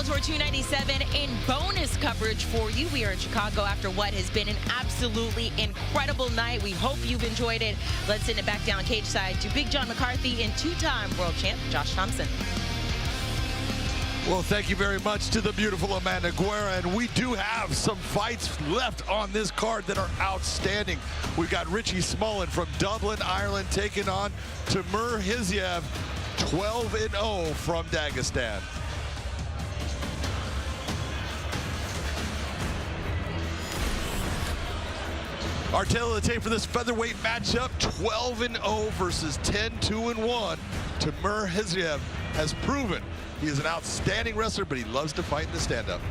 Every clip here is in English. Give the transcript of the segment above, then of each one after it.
Bellator 297 in bonus coverage for you. We are in Chicago after what has been an absolutely incredible night. We hope you've enjoyed it. Let's send it back down cage side to Big John McCarthy and two-time world champ Josh Thompson. Well, thank you very much to the beautiful Amanda Gouvea, and we do have some fights left on this card that are outstanding. We've got Richie Smullen from Dublin, Ireland, taking on Timur Khizriev, 12-0 from Dagestan. Our tail of the tape for this featherweight matchup, 12-0 versus 10-2-1. Timur Khizriev has proven he is an outstanding wrestler, but he loves to fight in the stand-up.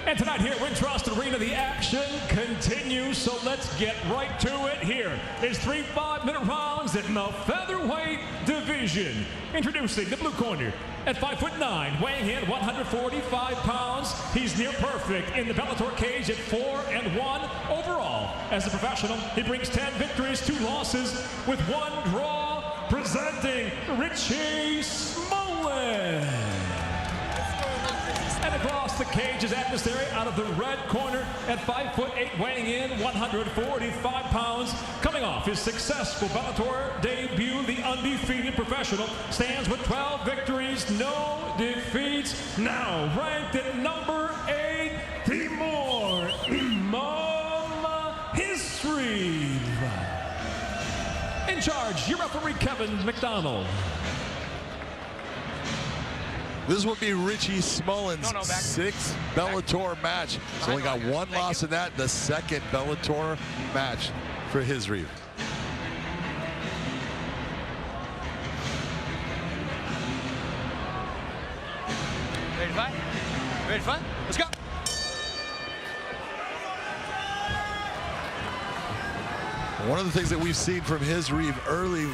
And tonight here at Wintrust Arena, the action continues, so let's get right to it. Here is 3 5-minute rounds in the featherweight division. Introducing the blue corner at 5'9", weighing in 145 pounds. He's near perfect in the Bellator cage at 4-1 overall. As a professional, he brings 10 victories, 2 losses, with 1 draw. Presenting Richie Smullen. And across the cage, his adversary out of the red corner at 5'8", weighing in 145 pounds. Coming off his successful Bellator debut, the undefeated professional stands with 12 victories, no defeats. Now ranked at number 8, Timur Khizriev. In charge, your referee Kevin McDonald. This will be Richie Smullen's 6th Bellator match. He's only got 1 loss in that, the 2nd Bellator match for Khizriev. Ready to fight? Ready to fight? Let's go. One of the things that we've seen from Khizriev early,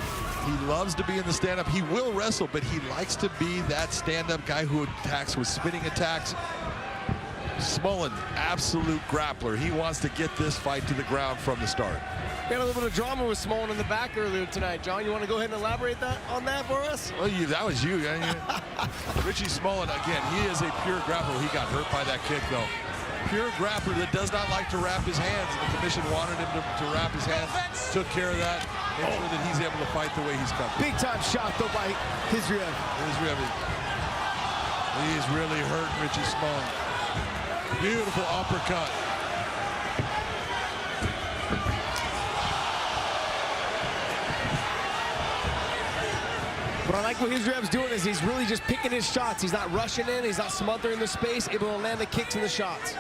he loves to be in the stand-up. He will wrestle, but he likes to be that stand-up guy who attacks with spinning attacks. Smullen, absolute grappler. He wants to get this fight to the ground from the start. We had a little bit of drama with Smullen in the back earlier tonight. John, you want to go ahead and elaborate on that for us? Well, that was you. Richie Smullen, again, he is a pure grappler. He got hurt by that kick, though. Pure grappler that does not like to wrap his hands. And the commission wanted him to wrap his hands. Took care of that. Make sure that he's able to fight the way he's coming. Big time shot though by Khizriev. He's really hurt Richie Smullen. Beautiful uppercut. What I like what Khizriev's doing is he's really just picking his shots. He's not rushing in. He's not smothering the space, able to land the kicks and the shots.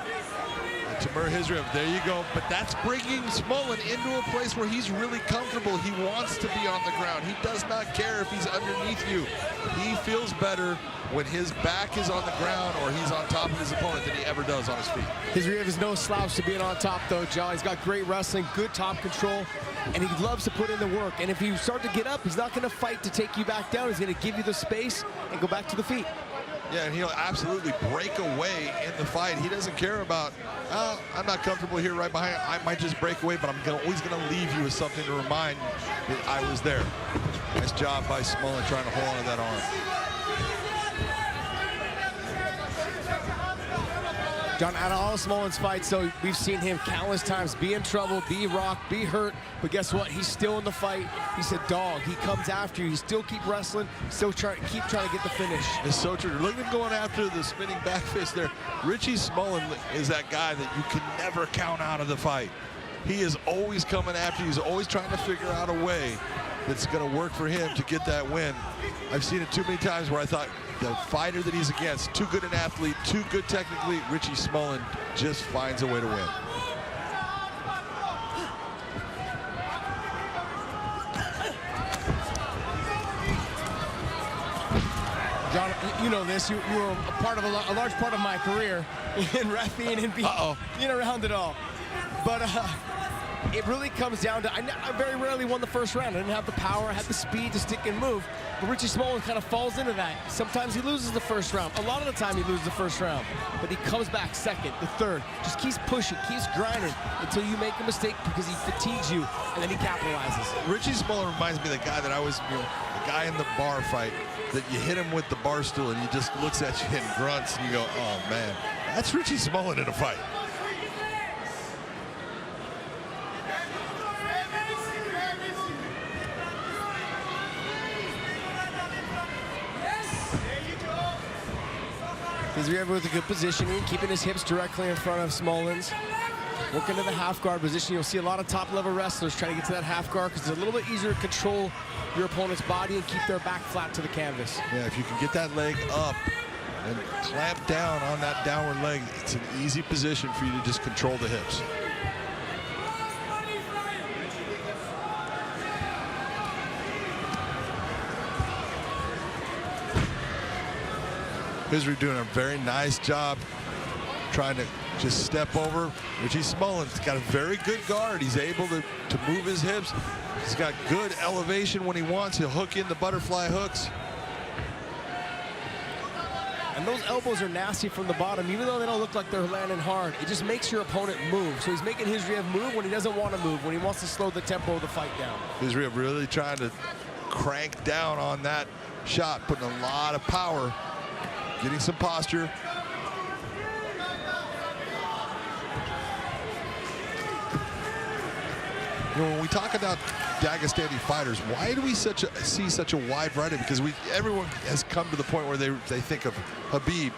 Timur Khizriev, there you go. But that's bringing Smullen into a place where he's really comfortable. He wants to be on the ground. He does not care if he's underneath you. He feels better when his back is on the ground or he's on top of his opponent than he ever does on his feet. Khizriev is no slouch to being on top, though, John. He's got great wrestling, good top control, and he loves to put in the work. And if you start to get up, he's not going to fight to take you back down. He's going to give you the space and go back to the feet. Yeah, and he'll absolutely break away in the fight. He doesn't care about, I'm not comfortable here right behind. I might just break away, but I'm always going to leave you with something to remind that I was there. Nice job by Smullen trying to hold on to that arm. John, out of all Smullen's fights, so we've seen him countless times be in trouble, be rocked, be hurt, but guess what? He's still in the fight. He's a dog. He comes after you. He still keep wrestling, still keep trying to get the finish. It's so true. Look at him going after the spinning back fist there. Richie Smullen is that guy that you can never count out of the fight. He is always coming after you. He's always trying to figure out a way that's going to work for him to get that win. I've seen it too many times where I thought the fighter that he's against, too good an athlete, too good technically, Richie Smullen just finds a way to win. John, you know this. You were a part of a large part of my career in reffing and being around it all. But it really comes down to, I very rarely won the first round. I didn't have the power, I had the speed to stick and move. But Richie Smullen kind of falls into that. Sometimes he loses the first round. A lot of the time he loses the first round. But he comes back second, the third. Just keeps pushing, keeps grinding until you make a mistake because he fatigues you, and then he capitalizes. Richie Smullen reminds me of the guy that I was, the guy in the bar fight that you hit him with the bar stool and he just looks at you and grunts and you go, oh man, that's Richie Smullen in a fight. Khizriev with a good positioning, keeping his hips directly in front of Smullen's. Working to the half guard position. You'll see a lot of top level wrestlers trying to get to that half guard because it's a little bit easier to control your opponent's body and keep their back flat to the canvas. Yeah, if you can get that leg up and clamp down on that downward leg, it's an easy position for you to just control the hips. Khizriev doing a very nice job trying to just step over. Richie Smullen's got a very good guard. He's able to move his hips. He's got good elevation when he wants. He'll hook in the butterfly hooks. And those elbows are nasty from the bottom, even though they don't look like they're landing hard. It just makes your opponent move. So he's making Khizriev move when he doesn't want to move, when he wants to slow the tempo of the fight down. Khizriev really trying to crank down on that shot, putting a lot of power, getting some posture. When we talk about Dagestani fighters, why do we see such a wide variety? Because everyone has come to the point where they think of Habib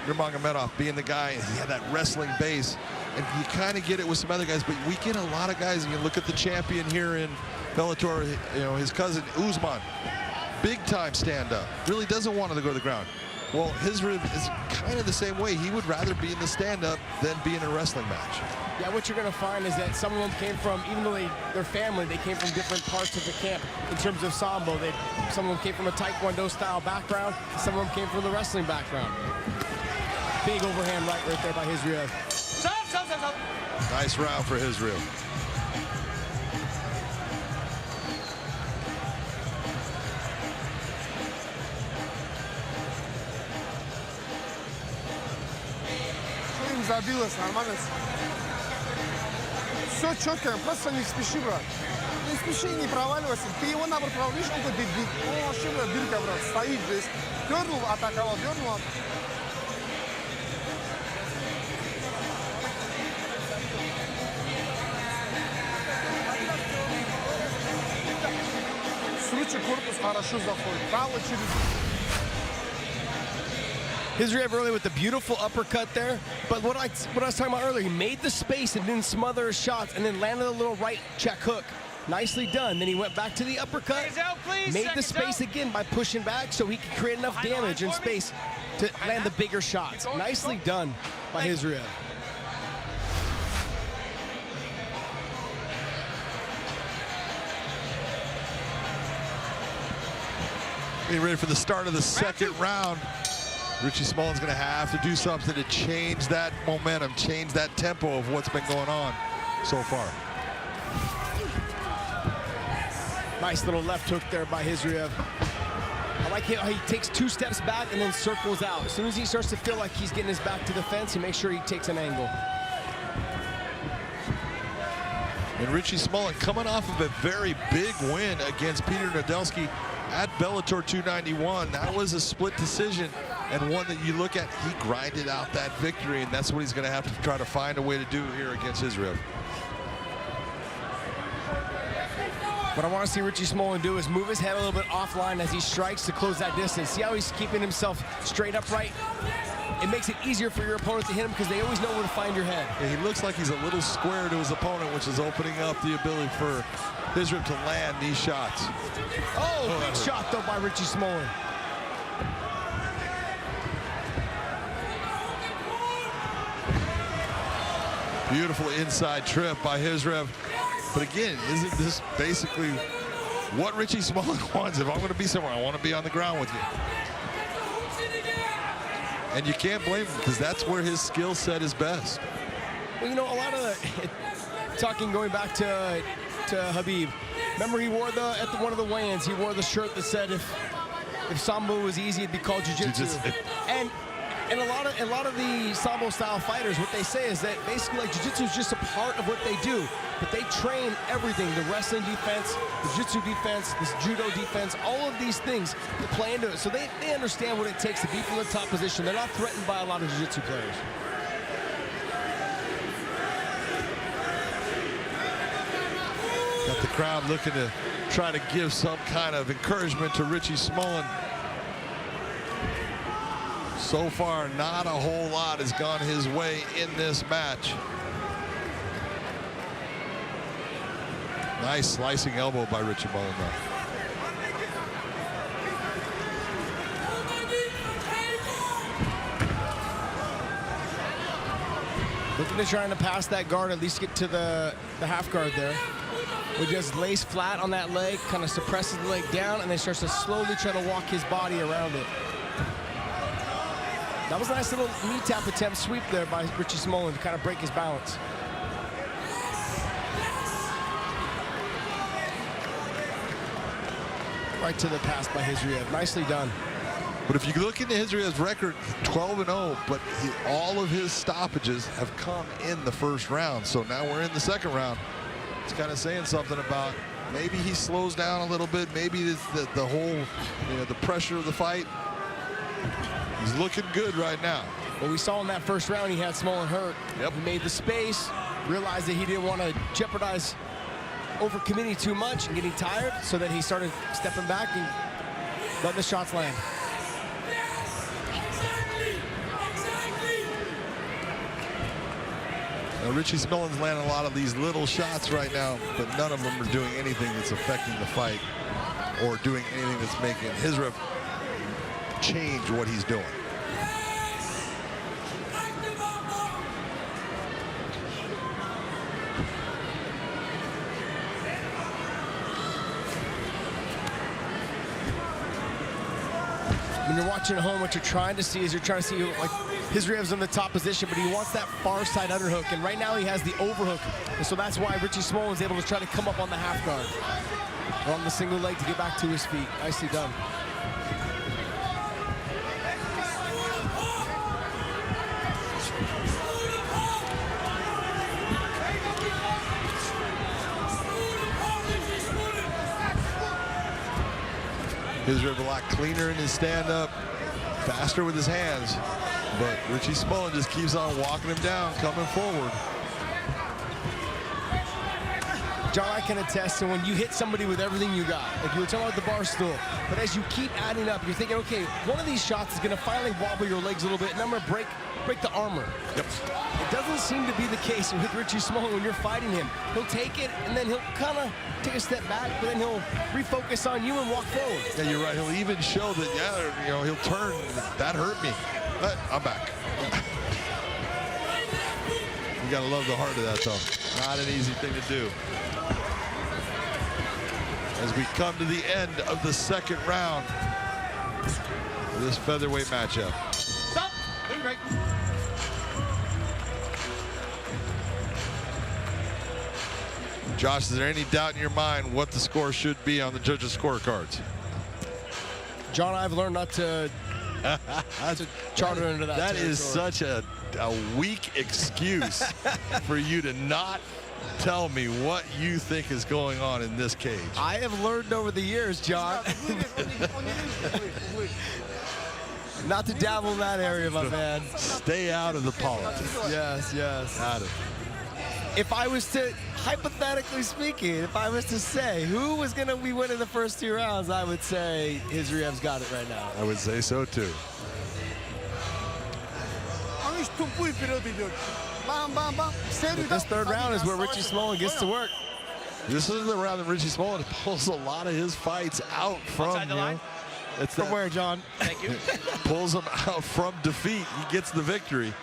Nurmagomedov being the guy. He had that wrestling base, and you kind of get it with some other guys. But we get a lot of guys, and you look at the champion here in Bellator, his cousin Usman, big time stand up, really doesn't want to go to the ground. Well, Khizriev is kind of the same way. He would rather be in the stand-up than be in a wrestling match. Yeah, what you're going to find is that some of them came from, even though they're family, they came from different parts of the camp in terms of Sambo. Some of them came from a Taekwondo-style background. Some of them came from the wrestling background. Big overhand right there by Khizriev. Stop. Nice round for Khizriev. Забилось, нормально. Все четко, просто не спеши, брат. Не спеши, не проваливайся. Ты его наоборот провалишь, он будет бить. О, вообще, брат, дырка, брат, стоит здесь. Дернул, атаковал, дернул. Случай корпус хорошо заходит. Право через... Khizriev early with the beautiful uppercut there, but what I was talking about earlier, he made the space and didn't smother his shots and then landed a little right check hook. Nicely done. Then he went back to the uppercut, made the space again by pushing back so he could create enough damage and space to land the bigger shots. Nicely done by Khizriev. Getting ready for the start of the second round. Richie Smullen's going to have to do something to change that momentum, change that tempo of what's been going on so far. Nice little left hook there by Khizriev. I like how he takes 2 steps back and then circles out. As soon as he starts to feel like he's getting his back to the fence, he makes sure he takes an angle. And Richie Smullen coming off of a very big win against Peter Nadelski at Bellator 291. That was a split decision, and one that you look at, he grinded out that victory, and that's what he's going to have to try to find a way to do here against Khizriev. What I want to see Richie Smullen do is move his head a little bit offline as he strikes to close that distance. See how he's keeping himself straight upright? It makes it easier for your opponent to hit him because they always know where to find your head. Yeah, he looks like he's a little square to his opponent, which is opening up the ability for Khizriev to land these shots. Oh, big shot though by Richie Smullen. Beautiful inside trip by Khizriev. But again, isn't this basically what Richie Smullen wants? If I'm going to be somewhere, I want to be on the ground with you. And you can't blame him because that's where his skill set is best. Well, you know, a lot of talking going back to Khabib. Remember, he wore at one of the weigh-ins, he wore the shirt that said if Sambo was easy, it'd be called jiu-jitsu. And a lot of the Sambo style fighters, what they say is that basically like jiu-jitsu is just a part of what they do, but they train everything, the wrestling defense, the jiu-jitsu defense, the judo defense, all of these things to play into it. So they understand what it takes to be from the top position. They're not threatened by a lot of jiu-jitsu players. Got the crowd looking to try to give some kind of encouragement to Richie Smullen. So far, not a whole lot has gone his way in this match. Nice slicing elbow by Richie Smullen, though. Looking to trying to pass that guard, at least get to the half guard there. We just lays flat on that leg, kind of suppresses the leg down, and then starts to slowly try to walk his body around it. That was a nice little knee tap attempt sweep there by Richie Smullen to kind of break his balance. Right to the pass by Khizriev. Nicely done. But if you look into Khizriev's record, 12-0, but all of his stoppages have come in the first round. So now we're in the second round. It's kind of saying something about maybe he slows down a little bit. Maybe it's the whole, the pressure of the fight. He's looking good right now. Well, we saw in that first round he had Smullen hurt. Yep. He made the space, realized that he didn't want to jeopardize overcommitting too much and getting tired, so that he started stepping back and letting the shots land. Now, Richie Smullen's landing a lot of these little shots right now, but none of them are doing anything that's affecting the fight or doing anything that's making Khizriev change what he's doing. When you're watching at home, what you're trying to see is like Khizriev's in the top position, but he wants that far side underhook, and right now he has the overhook, and so that's why Richie Smullen is able to try to come up on the half guard or on the single leg to get back to his feet. Nicely done. Khizriev a lot cleaner in his stand-up, faster with his hands, but Richie Smullen just keeps on walking him down, coming forward. John, I can attest to when you hit somebody with everything you got, like you were talking about the bar stool, but as you keep adding up, you're thinking, okay, one of these shots is going to finally wobble your legs a little bit, and I'm going to break the armor. Yep. It doesn't seem to be the case with Richie Smullen when you're fighting him. He'll take it, and then he'll kind of take a step back, but then he'll refocus on you and walk forward. Yeah, you're right. He'll even show that, yeah, he'll turn. That hurt me, but I'm back. You got to love the heart of that, though. Not an easy thing to do. As we come to the end of the second round of this featherweight matchup. Stop. Doing great. Josh, is there any doubt in your mind what the score should be on the judges' scorecards? John, I've learned not to charter into that. That is such a weak excuse for you to not tell me what you think is going on in this cage. I have learned over the years, John, not to dabble in that area, my man. Stay out of the politics. Yes, yes. Out of it. If I was to, hypothetically speaking, if I was to say who was going to be winning the first two rounds, I would say Khizriev's got it right now. I would say so, too. But this third round is where Richie Smullen gets to work. This is the round that Richie Smullen pulls a lot of his fights out from. Outside the line? It's From where, John? Thank you. Pulls them out from defeat. He gets the victory.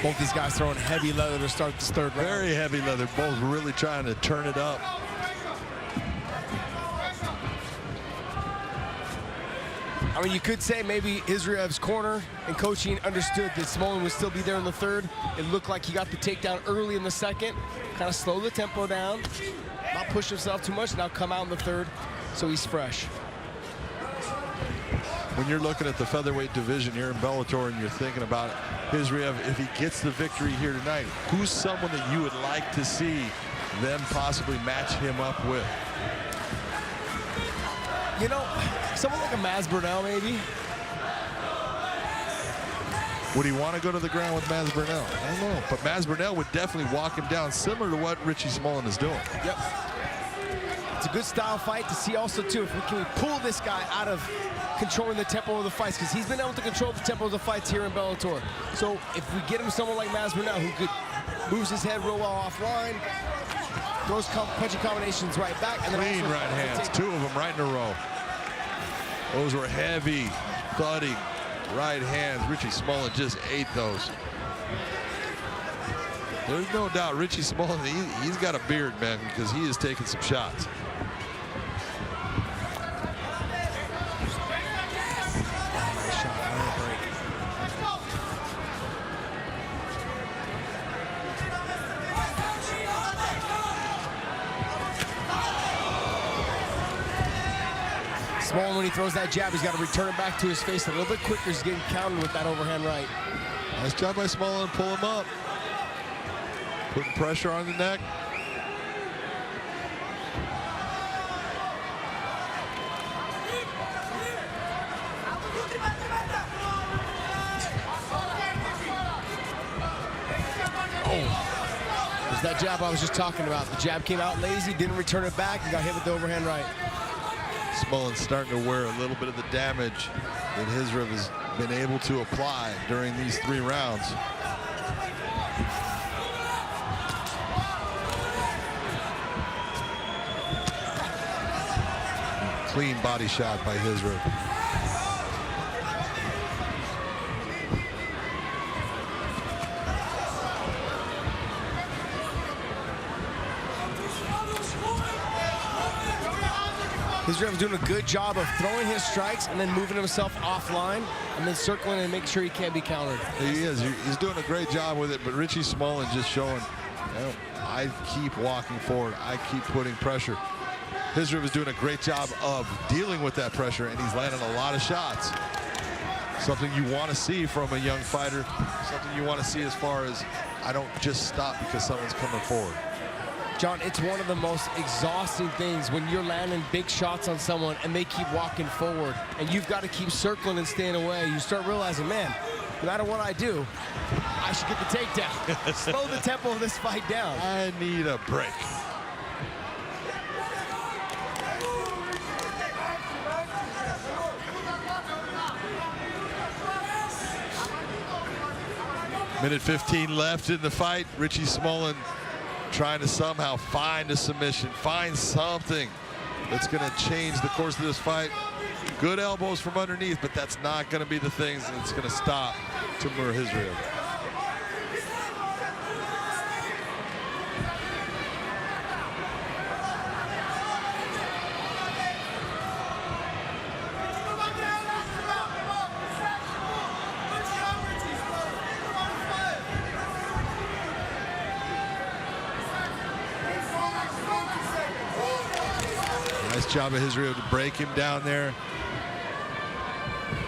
Both these guys throwing heavy leather to start this third round. Very heavy leather. Both really trying to turn it up. I mean, you could say maybe Khizriev's corner and coaching understood that Smullen would still be there in the third. It looked like he got the takedown early in the second, kind of slow the tempo down, not push himself too much, now come out in the third, so he's fresh. When you're looking at the featherweight division here in Bellator and you're thinking about Khizriev, if he gets the victory here tonight, who's someone that you would like to see them possibly match him up with? You know, someone like a Masvidal maybe. Would he want to go to the ground with Masvidal? I don't know, but Masvidal would definitely walk him down, similar to what Richie Smullen is doing. Yep. It's a good style fight to see also, too, if we can pull this guy out of controlling the tempo of the fights, because he's been able to control the tempo of the fights here in Bellator. So if we get him someone like Masvidal who could moves his head real well offline, those punching combinations right back. And then clean also right hands, 2 of them right in a row. Those were heavy, thudding right hands. Richie Smullen just ate those. There's no doubt Richie Smullen, he's got a beard, man, because he is taking some shots. Nice shot, break. Smullen, when he throws that jab, he's got to return it back to his face a little bit quicker. He's getting countered with that overhand right. Nice job by Smullen to pull him up. Putting pressure on the neck. Oh, there's that jab I was just talking about. The jab came out lazy, didn't return it back, and got hit with the overhand right. Smullen's starting to wear a little bit of the damage that Khizriev has been able to apply during these 3 rounds. Clean body shot by Khizriev. Khizriev's doing a good job of throwing his strikes and then moving himself offline and then circling and making sure he can't be countered. He is. He's doing a great job with it, but Richie Smullen just showing, you know, I keep walking forward. I keep putting pressure. Khizriev is doing a great job of dealing with that pressure, and he's landing a lot of shots. Something you want to see from a young fighter. Something you want to see as far as, I don't just stop because someone's coming forward. John, it's one of the most exhausting things when you're landing big shots on someone and they keep walking forward and you've got to keep circling and staying away. You start realizing, man, no matter what I do, I should get the takedown. Slow the tempo of this fight down. I need a break. Minute 15 left in the fight. Richie Smullen trying to somehow find a submission, find something that's going to change the course of this fight. Good elbows from underneath, but that's not going to be the things that's going to stop Timur Khizriev. Nice job of Khizriev to break him down there.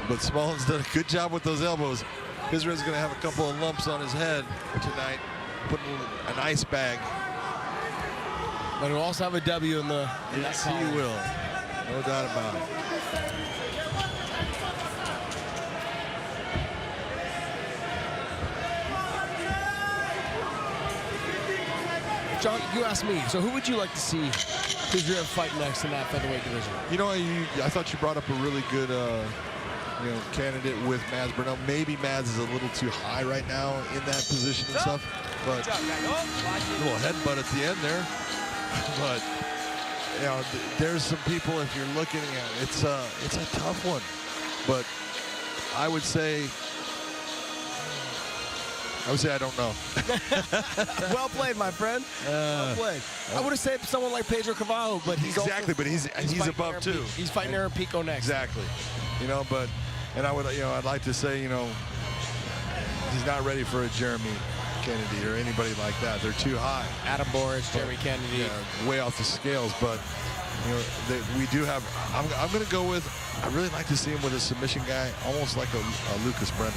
But Smullen's done a good job with those elbows. Khizriev's going to have a couple of lumps on his head tonight, putting an ice bag. But he'll also have a W in the Yes, he will. No doubt about it. John, you asked me, so who would you like to see Khizriev fight next in that featherweight division? You know, I thought you brought up a really good candidate with Masvidal. Maybe Maz is a little too high right now in that position and stuff, but a little headbutt at the end there. But you know, there's some people, if you're looking at it, it's a tough one. But I would say I would say I don't know. Well played, my friend. Well played. I would have said someone like Pedro Cavallo, but he's exactly. But he's above Aaron too. He's fighting Aaron Pico next. Exactly. You know, but I would, I'd like to say, he's not ready for a Jeremy Kennedy or anybody like that. They're too high. Adam Boric, Jeremy Kennedy. Yeah, way off the scales, but we do have. I'm going to go with. I really like to see him with a submission guy, almost like a Lucas Brennan.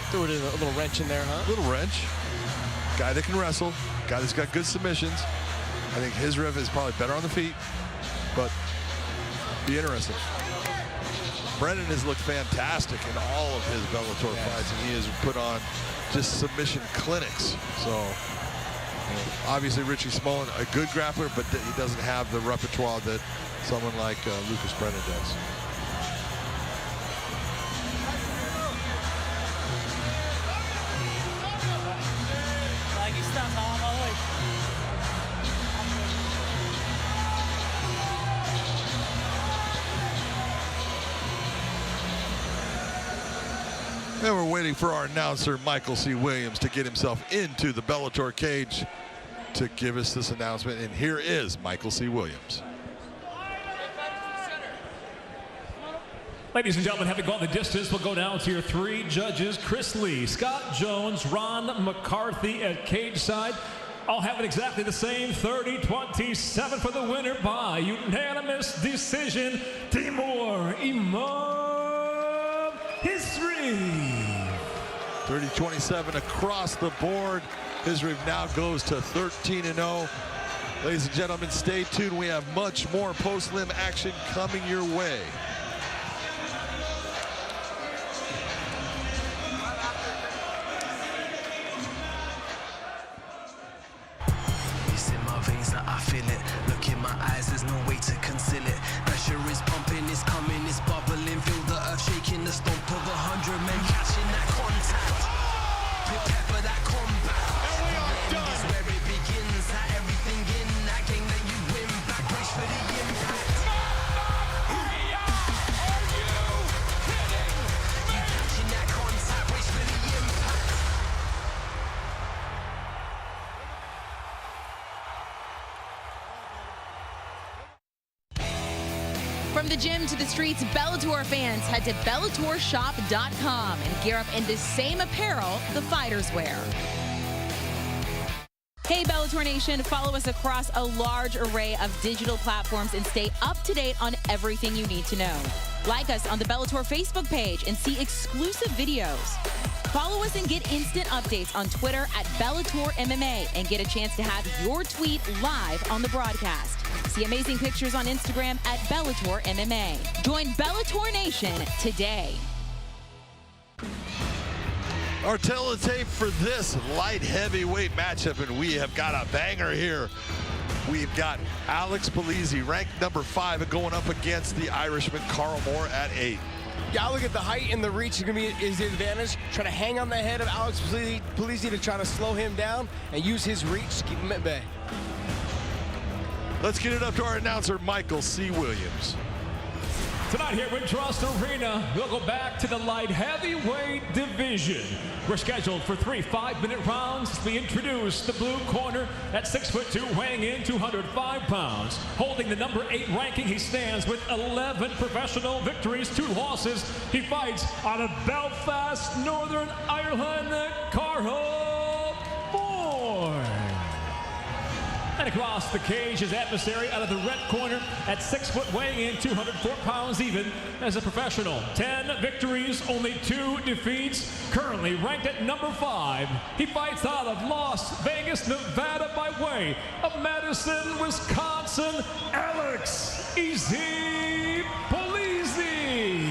Threw it in a little wrench in there, huh? Little wrench. Guy that can wrestle. Guy that's got good submissions. I think Khizriev is probably better on the feet, but be interesting. Brennan has looked fantastic in all of his Bellator fights, and he has put on just submission clinics. So, obviously Richie Smullen, a good grappler, but he doesn't have the repertoire that someone like Lucas Brennan does. And we're waiting for our announcer, Michael C. Williams, to get himself into the Bellator cage to give us this announcement. And here is Michael C. Williams. Ladies and gentlemen, having gone the distance, we'll go down to your three judges, Chris Lee, Scott Jones, Ron McCarthy at cage side. All have it exactly the same, 30-27 for the winner by unanimous decision, Timur Imam Khizriev. 30-27 across the board. Khizriev now goes to 13-0. Ladies and gentlemen, stay tuned. We have much more post-limb action coming your way. It's in my veins that I feel it. Look in my eyes, there's no way to conceal it. Pressure is pumping, it's coming, it's bubbling. Feel the earth shaking, the stomp of 100 men catching that contact. Prepare for that combat. And we are done. Is where it begins. That everything in that game that you win. Back brace for the impact. Are you kidding? You catching that contact, brace for the impact. From the gym to the streets, Bellator fans head to BellatorShop.com and gear up in the same apparel the fighters wear. Hey Bellator Nation, follow us across a large array of digital platforms and stay up to date on everything you need to know. Like us on the Bellator Facebook page and see exclusive videos. Follow us and get instant updates on Twitter at Bellator MMA and get a chance to have your tweet live on the broadcast. See amazing pictures on Instagram at Bellator MMA. Join Bellator Nation today. Our teletape for this light heavyweight matchup, and we have got a banger here. We've got Alex Polizzi, ranked number 5, going up against the Irishman Carl Moore at 8. Yeah, look at the height and the reach is going to be his advantage. Try to hang on the head of Alex Polizzi to try to slow him down and use his reach to keep him at bay. Let's get it up to our announcer, Michael C. Williams. Tonight here at Trust Arena, we'll go back to the light heavyweight division. We're scheduled for 3 5-minute rounds. We introduce the blue corner at 6'2", weighing in 205 pounds. Holding the number 8 ranking, he stands with 11 professional victories, 2 losses. He fights out of Belfast, Northern Ireland, Carl Moore. And across the cage, his adversary out of the red corner at 6 foot, weighing in 204 pounds even as a professional. 10 victories, only 2 defeats. Currently ranked at number 5. He fights out of Las Vegas, Nevada by way of Madison, Wisconsin, Alex "Easy" Polizzi.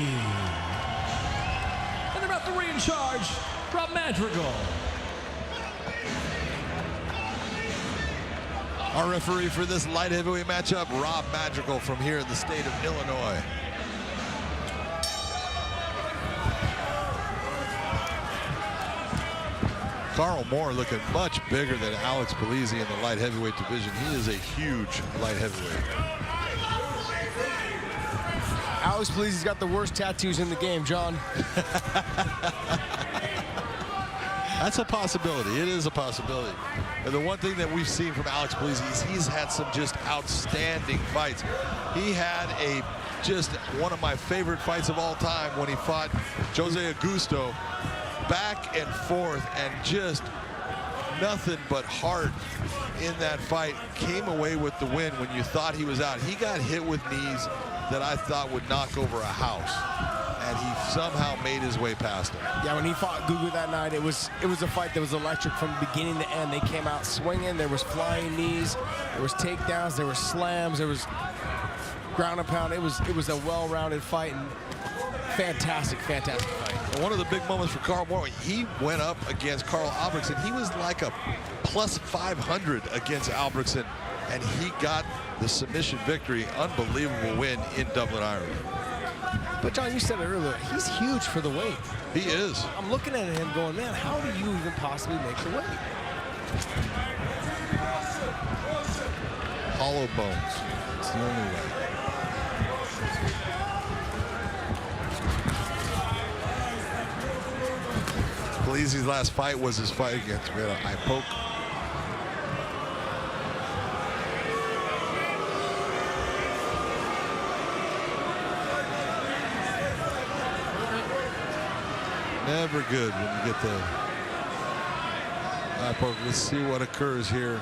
And the referee in charge, Rob Madrigal. Our referee for this light heavyweight matchup, Rob Madrigal from here in the state of Illinois. Carl Moore looking much bigger than Alex Polizzi in the light heavyweight division. He is a huge light heavyweight. Alex Polizzi's got the worst tattoos in the game, John. That's a possibility. It is a possibility. And the one thing that we've seen from Alex Polizzi is he's had some just outstanding fights. He had just one of my favorite fights of all time when he fought Jose Augusto, back and forth, and just nothing but heart in that fight. Came away with the win when you thought he was out. He got hit with knees that I thought would knock over a house, and he somehow made his way past him. Yeah, when he fought Gouvea that night, it was a fight that was electric from beginning to end. They came out swinging. There was flying knees, there was takedowns, there was slams, there was ground and pound. It was a well-rounded fight, and fantastic fight. And one of the big moments for Carl Moore, he went up against Carl Albrechtsen. He was like a plus 500 against Albrechtsen, and he got the submission victory. Unbelievable win in Dublin, Ireland. But John, you said it earlier, he's huge for the weight. He is. I'm looking at him going, man, how do you even possibly make the weight? Hollow bones. It's the only way. Polizzi's last fight was his fight against Ipoke. Never good when you get the Ipoke. Let's see what occurs here.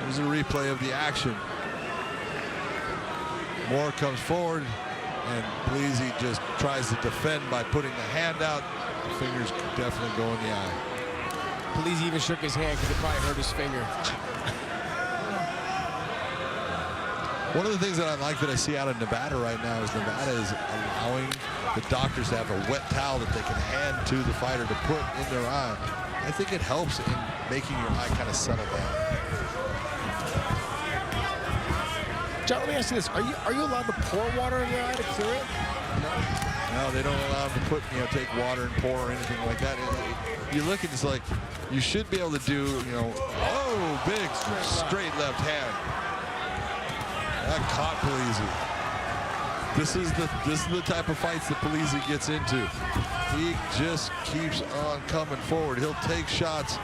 There's a replay of the action. Moore comes forward, and Polizzi just tries to defend by putting the hand out. The fingers definitely go in the eye. Polizzi even shook his hand because it probably hurt his finger. One of the things that I like that I see out of Nevada right now is Nevada is allowing the doctors to have a wet towel that they can hand to the fighter to put in their eye. I think it helps in making your eye kind of settle down. John, let me ask you this. Are you allowed to pour water in your eye to clear it? No, they don't allow them to put, take water and pour or anything like that. You look at it's like you should be able to do, oh, big straight left hand. That caught Polizzi. This is the type of fights that Polizzi gets into. He just keeps on coming forward. He'll take shots.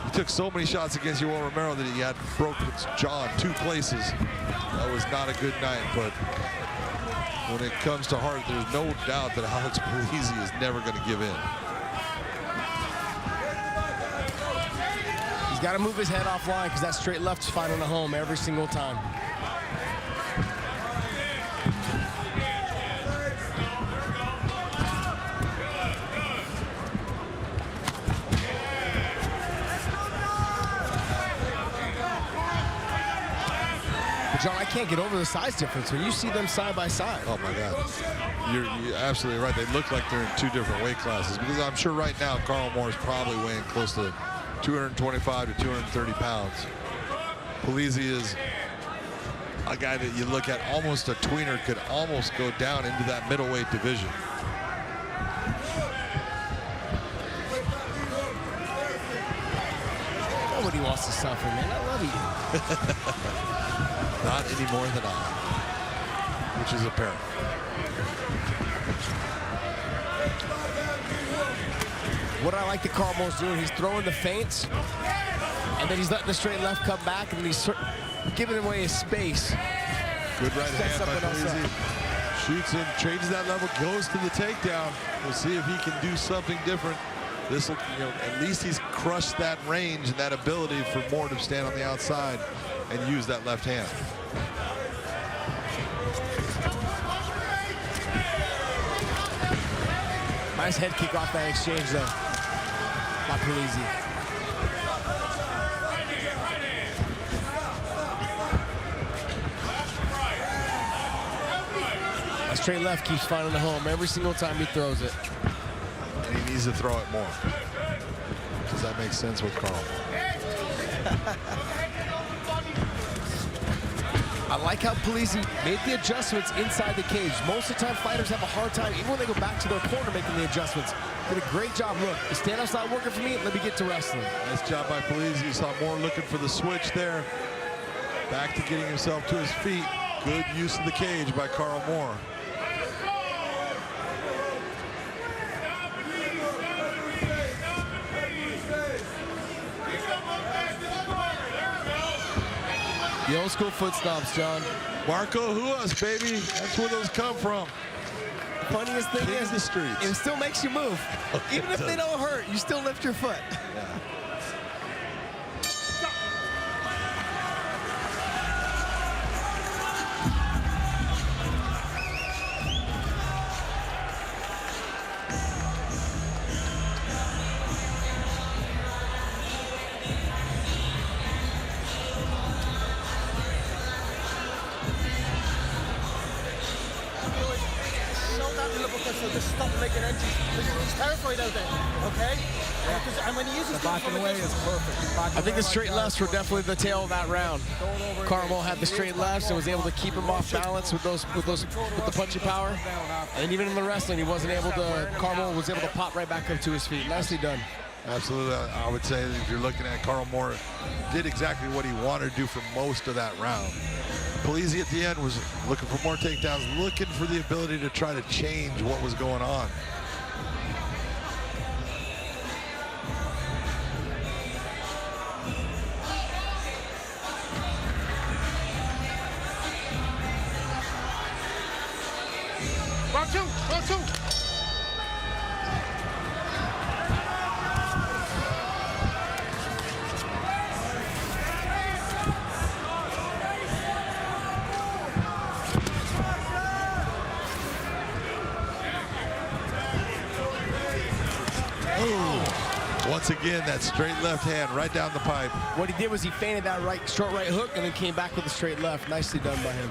He took so many shots against Yoel Romero that he had broken his jaw in 2 places. That was not a good night, but when it comes to heart, there's no doubt that Alex Polizzi is never going to give in. He's got to move his head offline because that straight left's finding a home every single time. John, I can't get over the size difference when you see them side by side. Oh my God, you're absolutely right. They look like they're in 2 different weight classes, because I'm sure right now Carl Moore is probably weighing close to 225 to 230 pounds. Polizzi is a guy that you look at, almost a tweener, could almost go down into that middleweight division. Nobody wants to suffer, man. I love you. Not any more than I, which is apparent. What I like that Carl Moore's doing, he's throwing the feints, and then he's letting the straight left come back, and he's giving away his space. Good right hand by Polizzi. Shoots in, changes that level, goes to the takedown. We'll see if he can do something different. This will, at least he's crushed that range and that ability for Moore to stand on the outside and use that left hand. Nice head kick off that exchange, though, by Polizzi. That straight left keeps finding the home every single time he throws it. And he needs to throw it more. Does that make sense with Carl? I like how Polizzi made the adjustments inside the cage. Most of the time, fighters have a hard time, even when they go back to their corner, making the adjustments. Did a great job. Look, the stand-up's not working for me. Let me get to wrestling. Nice job by Polizzi. You saw Moore looking for the switch there. Back to getting himself to his feet. Good use of the cage by Carl Moore. The old school foot stomps, John. Marco Huas, baby. That's where those come from. The funniest thing is, the streets. it still makes you move. Even if they don't hurt, you still lift your foot. Yeah. So just stop making entries. He's terrified out there, okay? And when he uses the backing away is perfect. I think the straight lefts were definitely the tail of that round. Carmel had the straight lefts and was able to keep him off balance with the punching power. And even in the wrestling, he wasn't able to. Carmel was able to pop right back up to his feet. Nicely done. Absolutely. I would say that if you're looking at Carl Moore, did exactly what he wanted to do for most of that round. Polizzi at the end was looking for more takedowns, looking for the ability to try to change what was going on. Round two, round two. Once again, that straight left hand right down the pipe. What he did was he feinted that short right hook and then came back with a straight left. Nicely done by him.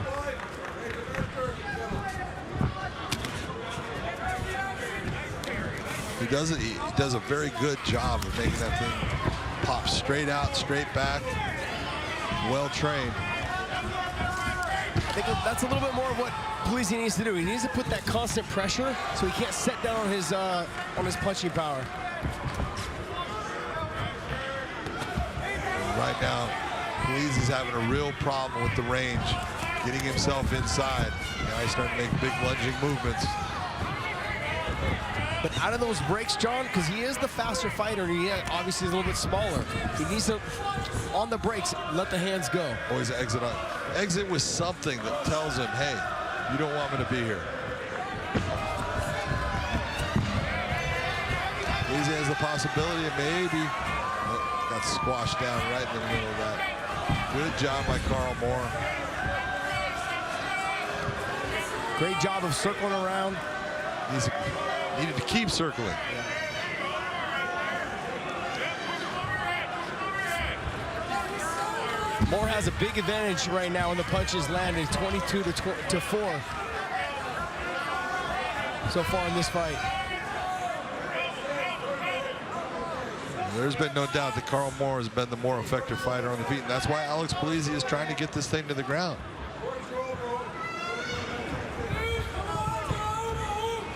He does a very good job of making that thing pop straight out, straight back. Well trained. I think that's a little bit more of what Polizzi needs to do. He needs to put that constant pressure so he can't set down on his punching power. Right now, Polizzi's having a real problem with the range, getting himself inside. Now he's starting to make big lunging movements. But out of those breaks, John, because he is the faster fighter, and he obviously is a little bit smaller, he needs to, on the breaks, let the hands go. Always exit with something that tells him, hey, you don't want me to be here. Polizzi has the possibility of maybe. Got squashed down right in the middle of that. Good job by Carl Moore. Great job of circling around. Needed to keep circling. Moore has a big advantage right now in the punches landed, 22 to 4 so far in this fight. There's been no doubt that Carl Moore has been the more effective fighter on the feet, and that's why Alex Polizzi is trying to get this thing to the ground.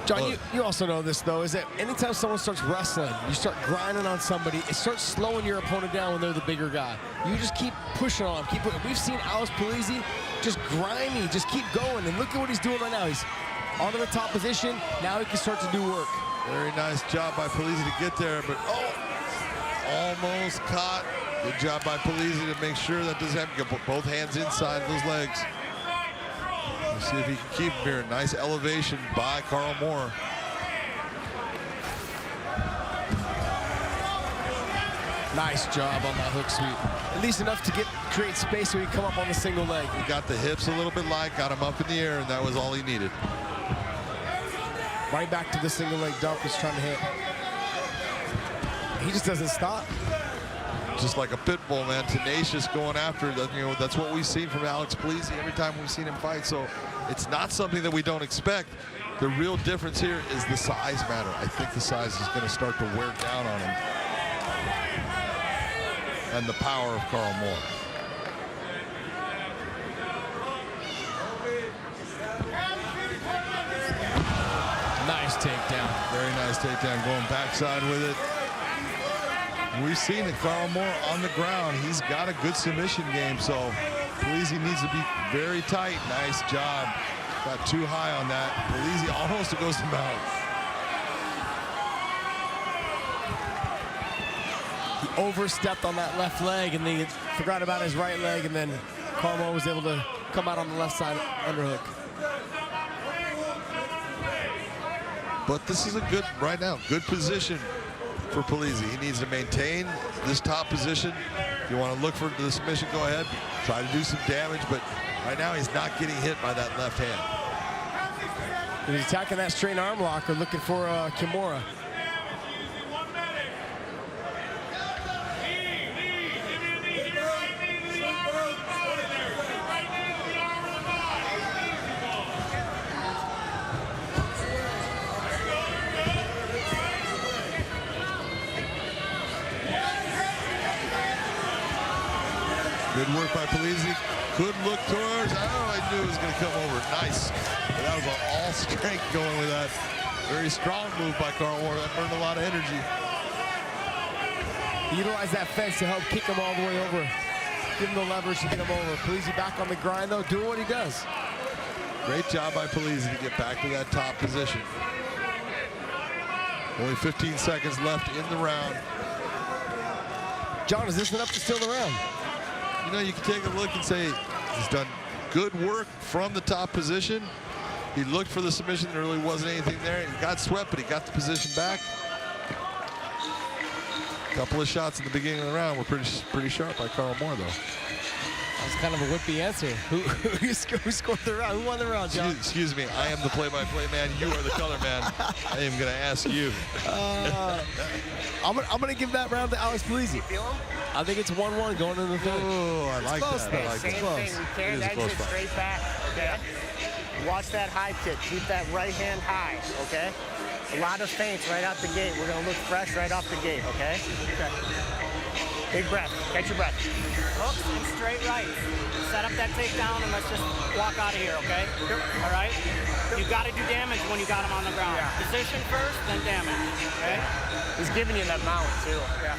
John, you also know this, though, is that anytime someone starts wrestling, you start grinding on somebody, it starts slowing your opponent down when they're the bigger guy. You just keep pushing on them. We've seen Alex Polizzi just grimy, just keep going, and look at what he's doing right now. He's onto the top position. Now he can start to do work. Very nice job by Polizzi to get there, but almost caught. Good job by Polizzi to make sure that doesn't happen. Put both hands inside those legs. Let's see if he can keep him here. Nice elevation by Carl Moore. Nice job on that hook sweep. At least enough to create space so he can come up on the single leg. He got the hips a little bit light, got him up in the air, and that was all he needed. Right back to the single leg dump he's trying to hit. He just doesn't stop. Just like a pit bull, man, tenacious going after it. You know, that's what we've seen from Alex Polizzi every time we've seen him fight. So it's not something that we don't expect. The real difference here is the size matter. I think the size is going to start to wear down on him. And the power of Carl Moore. Nice takedown. Very nice takedown, going backside with it. We've seen that Carl Moore on the ground, he's got a good submission game, so Polizzi needs to be very tight. Nice job. Got too high on that. Polizzi almost goes to mount. He overstepped on that left leg, and then he forgot about his right leg, and then Carmo was able to come out on the left side underhook. But this is a good, right now, good position for Polizzi. He needs to maintain this top position. If you want to look for the submission, go ahead. Try to do some damage, but right now he's not getting hit by that left hand. He's attacking that straight arm locker, looking for Kimura. Good work by Polizzi. Could look towards. Oh, I knew it was going to come over. Nice. But that was an all-strength going with that. Very strong move by Carl Moore. That burned a lot of energy. Utilize that fence to help kick him all the way over. Give him the leverage to get him over. Polizzi back on the grind, though, doing what he does. Great job by Polizzi to get back to that top position. Only 15 seconds left in the round. John, is this enough to steal the round? You know, you can take a look and say he's done good work from the top position. He looked for the submission. There really wasn't anything there. He got swept, but he got the position back. A couple of shots in the beginning of the round were pretty sharp by Carl Moore, though. That was kind of a whippy answer. Who scored the round? Who won the round, John? Excuse me. I am the play-by-play man. You are the color man. I am going to ask you. I'm gonna give that round to Alex Polizzi. I think it's 1-1 going into the third. Oh, I like close, that. though. I like Same that. thing. We carry that shit straight back, okay? Watch that high kick. Keep that right hand high, okay? A lot of feints right out the gate. We're going to look fresh right off the gate, okay? Okay. Big breath. Catch your breath. Hooks and straight right. Set up that takedown and let's just walk out of here, okay? All right? You got to do damage when you got him on the ground. Yeah. Position first, then damage, okay? He's giving you that mount, too. Yeah.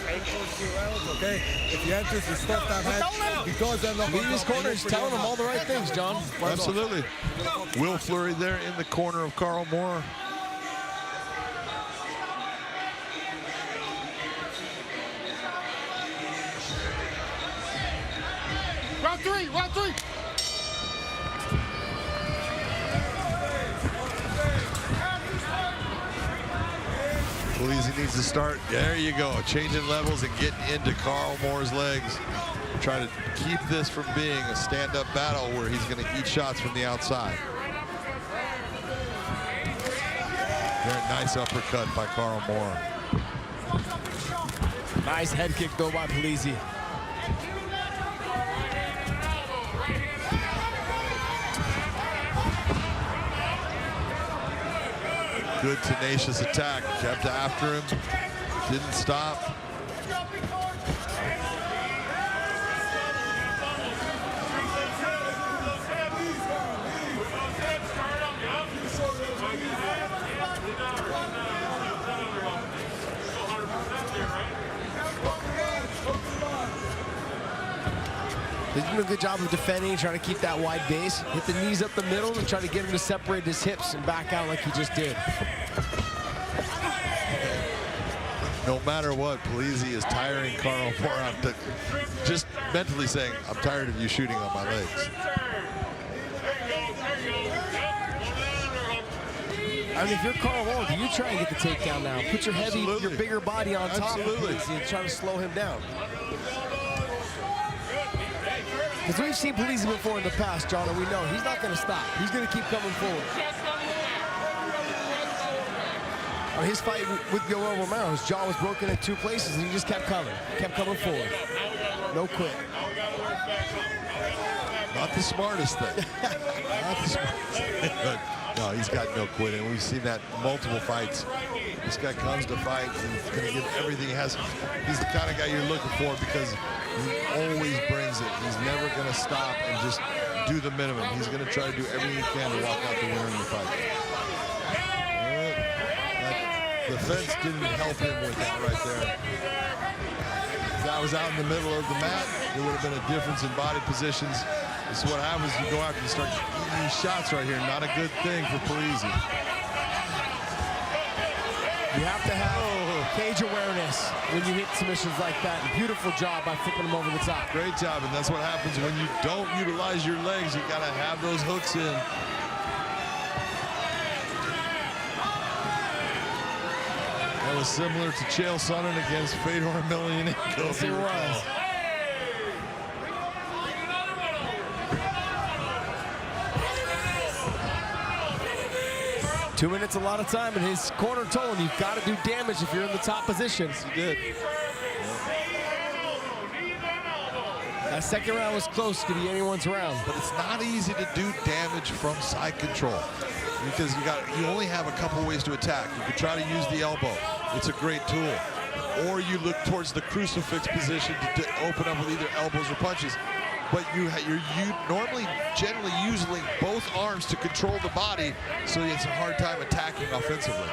Okay, if you enter to stop that head, because they're not Leading corner is telling him all the right things, John. Absolutely. Will Fleury there in the corner of Carl Moore. Round three, round three. Polizzi needs to start. There you go. Changing levels and getting into Carl Moore's legs. Try to keep this from being a stand-up battle where he's going to eat shots from the outside. Very nice uppercut by Carl Moore. Nice head kick, though, by Polizzi. Good tenacious attack. Kept after him. Didn't stop. He's doing a good job of defending, trying to keep that wide base. Hit the knees up the middle and try to get him to separate his hips and back out like he just did. No matter what, Polizzi is tiring Carl Moore out. Just mentally saying, I'm tired of you shooting on my legs. I mean, if you're Carl Moore, do you try and get the takedown now? Put your heavy, Absolutely. your bigger body on top of Absolutely. Polizzi and try to slow him down. Because we've seen Polizzi before in the past, John, and we know he's not going to stop. He's going to keep coming forward. His fight with Romero, his jaw was broken in 2 places, and he just kept coming forward. No quit. Not the smartest thing. Not the smartest. No, he's got no quitting. We've seen that multiple fights. This guy comes to fight, and he's going to give everything he has. He's the kind of guy you're looking for because he always brings it. He's never going to stop and just do the minimum. He's going to try to do everything he can to walk out the winner in the fight. The fence didn't help him with that right there. If that was out in the middle of the mat, there would have been a difference in body positions. This is what happens. You go out and you start eating these shots right here. Not a good thing for Polizzi. You have to have cage awareness when you hit submissions like that. Beautiful job by flipping them over the top. Great job, and that's what happens when you don't utilize your legs. You gotta have those hooks in. That was similar to Chael Sonnen against Fedor Emelianenko. Yes, it was. 2 minutes, a lot of time, and his corner told him you've got to do damage if you're in the top position. He did. That second round was close to be anyone's round. But it's not easy to do damage from side control because you only have a couple ways to attack. You can try to use the elbow. It's a great tool. Or you look towards the crucifix position to open up with either elbows or punches. But you're normally generally using both arms to control the body, so it's a hard time attacking offensively.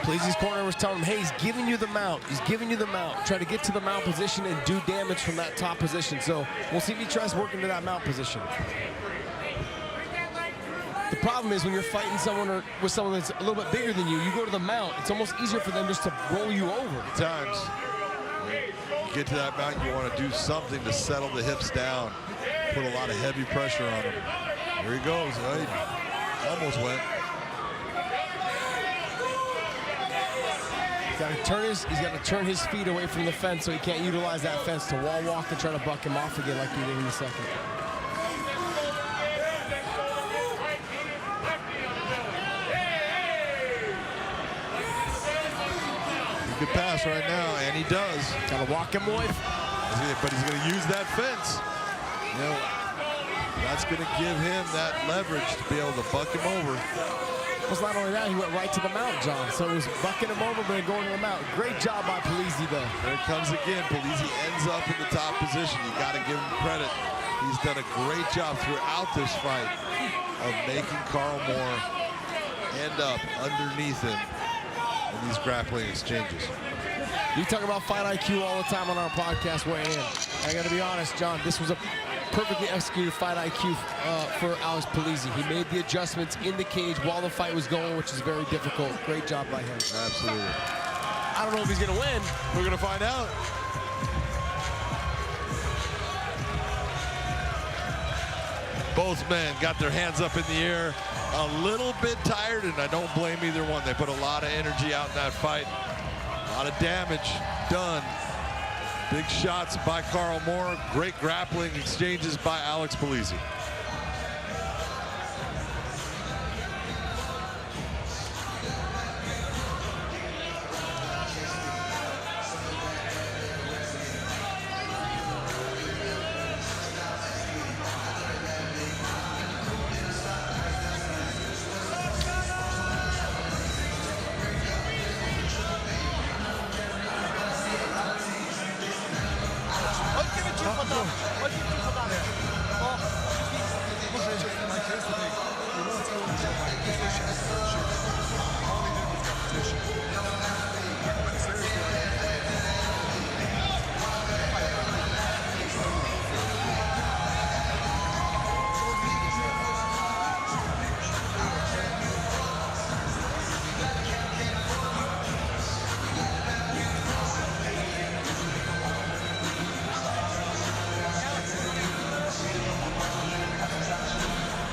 Polizzi's corner was telling him, hey, he's giving you the mount. He's giving you the mount. Try to get to the mount position and do damage from that top position. So we'll see if he tries working to that mount position. The problem is when you're fighting someone or with someone that's a little bit bigger than you, you go to the mount, it's almost easier for them just to roll you over. At times, you get to that mount, you want to do something to settle the hips down, put a lot of heavy pressure on him. Here he goes, right? Almost went. He's got to turn his feet away from the fence so he can't utilize that fence to wall walk and try to buck him off again like he did in the second. Good pass right now, and he does. Gotta walk him away. But he's going to use that fence. You know, that's going to give him that leverage to be able to buck him over. Well, not only that, he went right to the mount, John. So it was bucking him over, but going to the mount. Great job by Polizzi, though. There it comes again. Polizzi ends up in the top position. You got to give him credit. He's done a great job throughout this fight of making Carl Moore end up underneath him in these grappling exchanges. You talk about fight IQ all the time on our podcast weighing in. I got to be honest, John, this was a perfectly executed fight IQ for Alex Polizzi. He made the adjustments in the cage while the fight was going, which is very difficult. Great job by him. Absolutely. I don't know if he's going to win. We're going to find out. Both men got their hands up in the air, a little bit tired, and I don't blame either one. They put a lot of energy out in that fight. A lot of damage done. Big shots by Carl Moore. Great grappling exchanges by Alex Polizzi.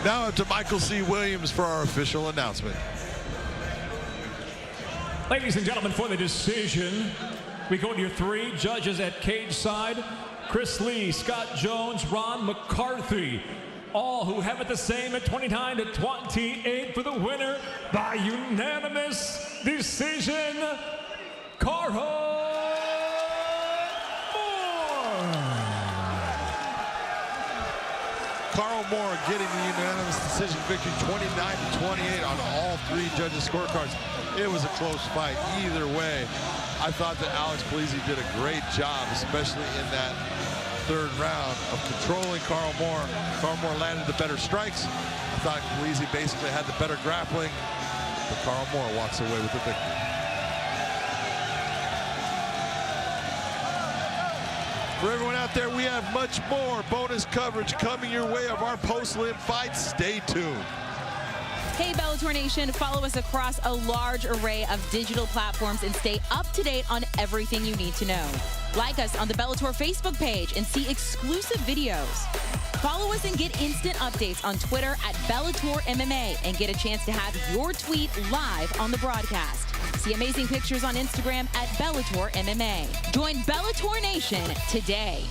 Now up to Michael C. Williams for our official announcement. Ladies and gentlemen, for the decision, we go to your three judges at cage side. Chris Lee, Scott Jones, Ron McCarthy. All who have it the same at 29-28 for the winner by unanimous decision, Carl Moore. Carl Moore getting the unanimous decision victory, 29-28 on all three judges' scorecards. It was a close fight either way. I thought that Alex Polizzi did a great job, especially in that third round, of controlling Carl Moore. Carl Moore landed the better strikes. I thought Polizzi basically had the better grappling. but Carl Moore walks away with the victory. For everyone out there, we have much more bonus coverage coming your way of our post-limb fights. Stay tuned. Hey, Bellator Nation, follow us across a large array of digital platforms and stay up to date on everything you need to know. Like us on the Bellator Facebook page and see exclusive videos. Follow us and get instant updates on Twitter at Bellator MMA and get a chance to have your tweet live on the broadcast. See amazing pictures on Instagram at Bellator MMA. Join Bellator Nation today.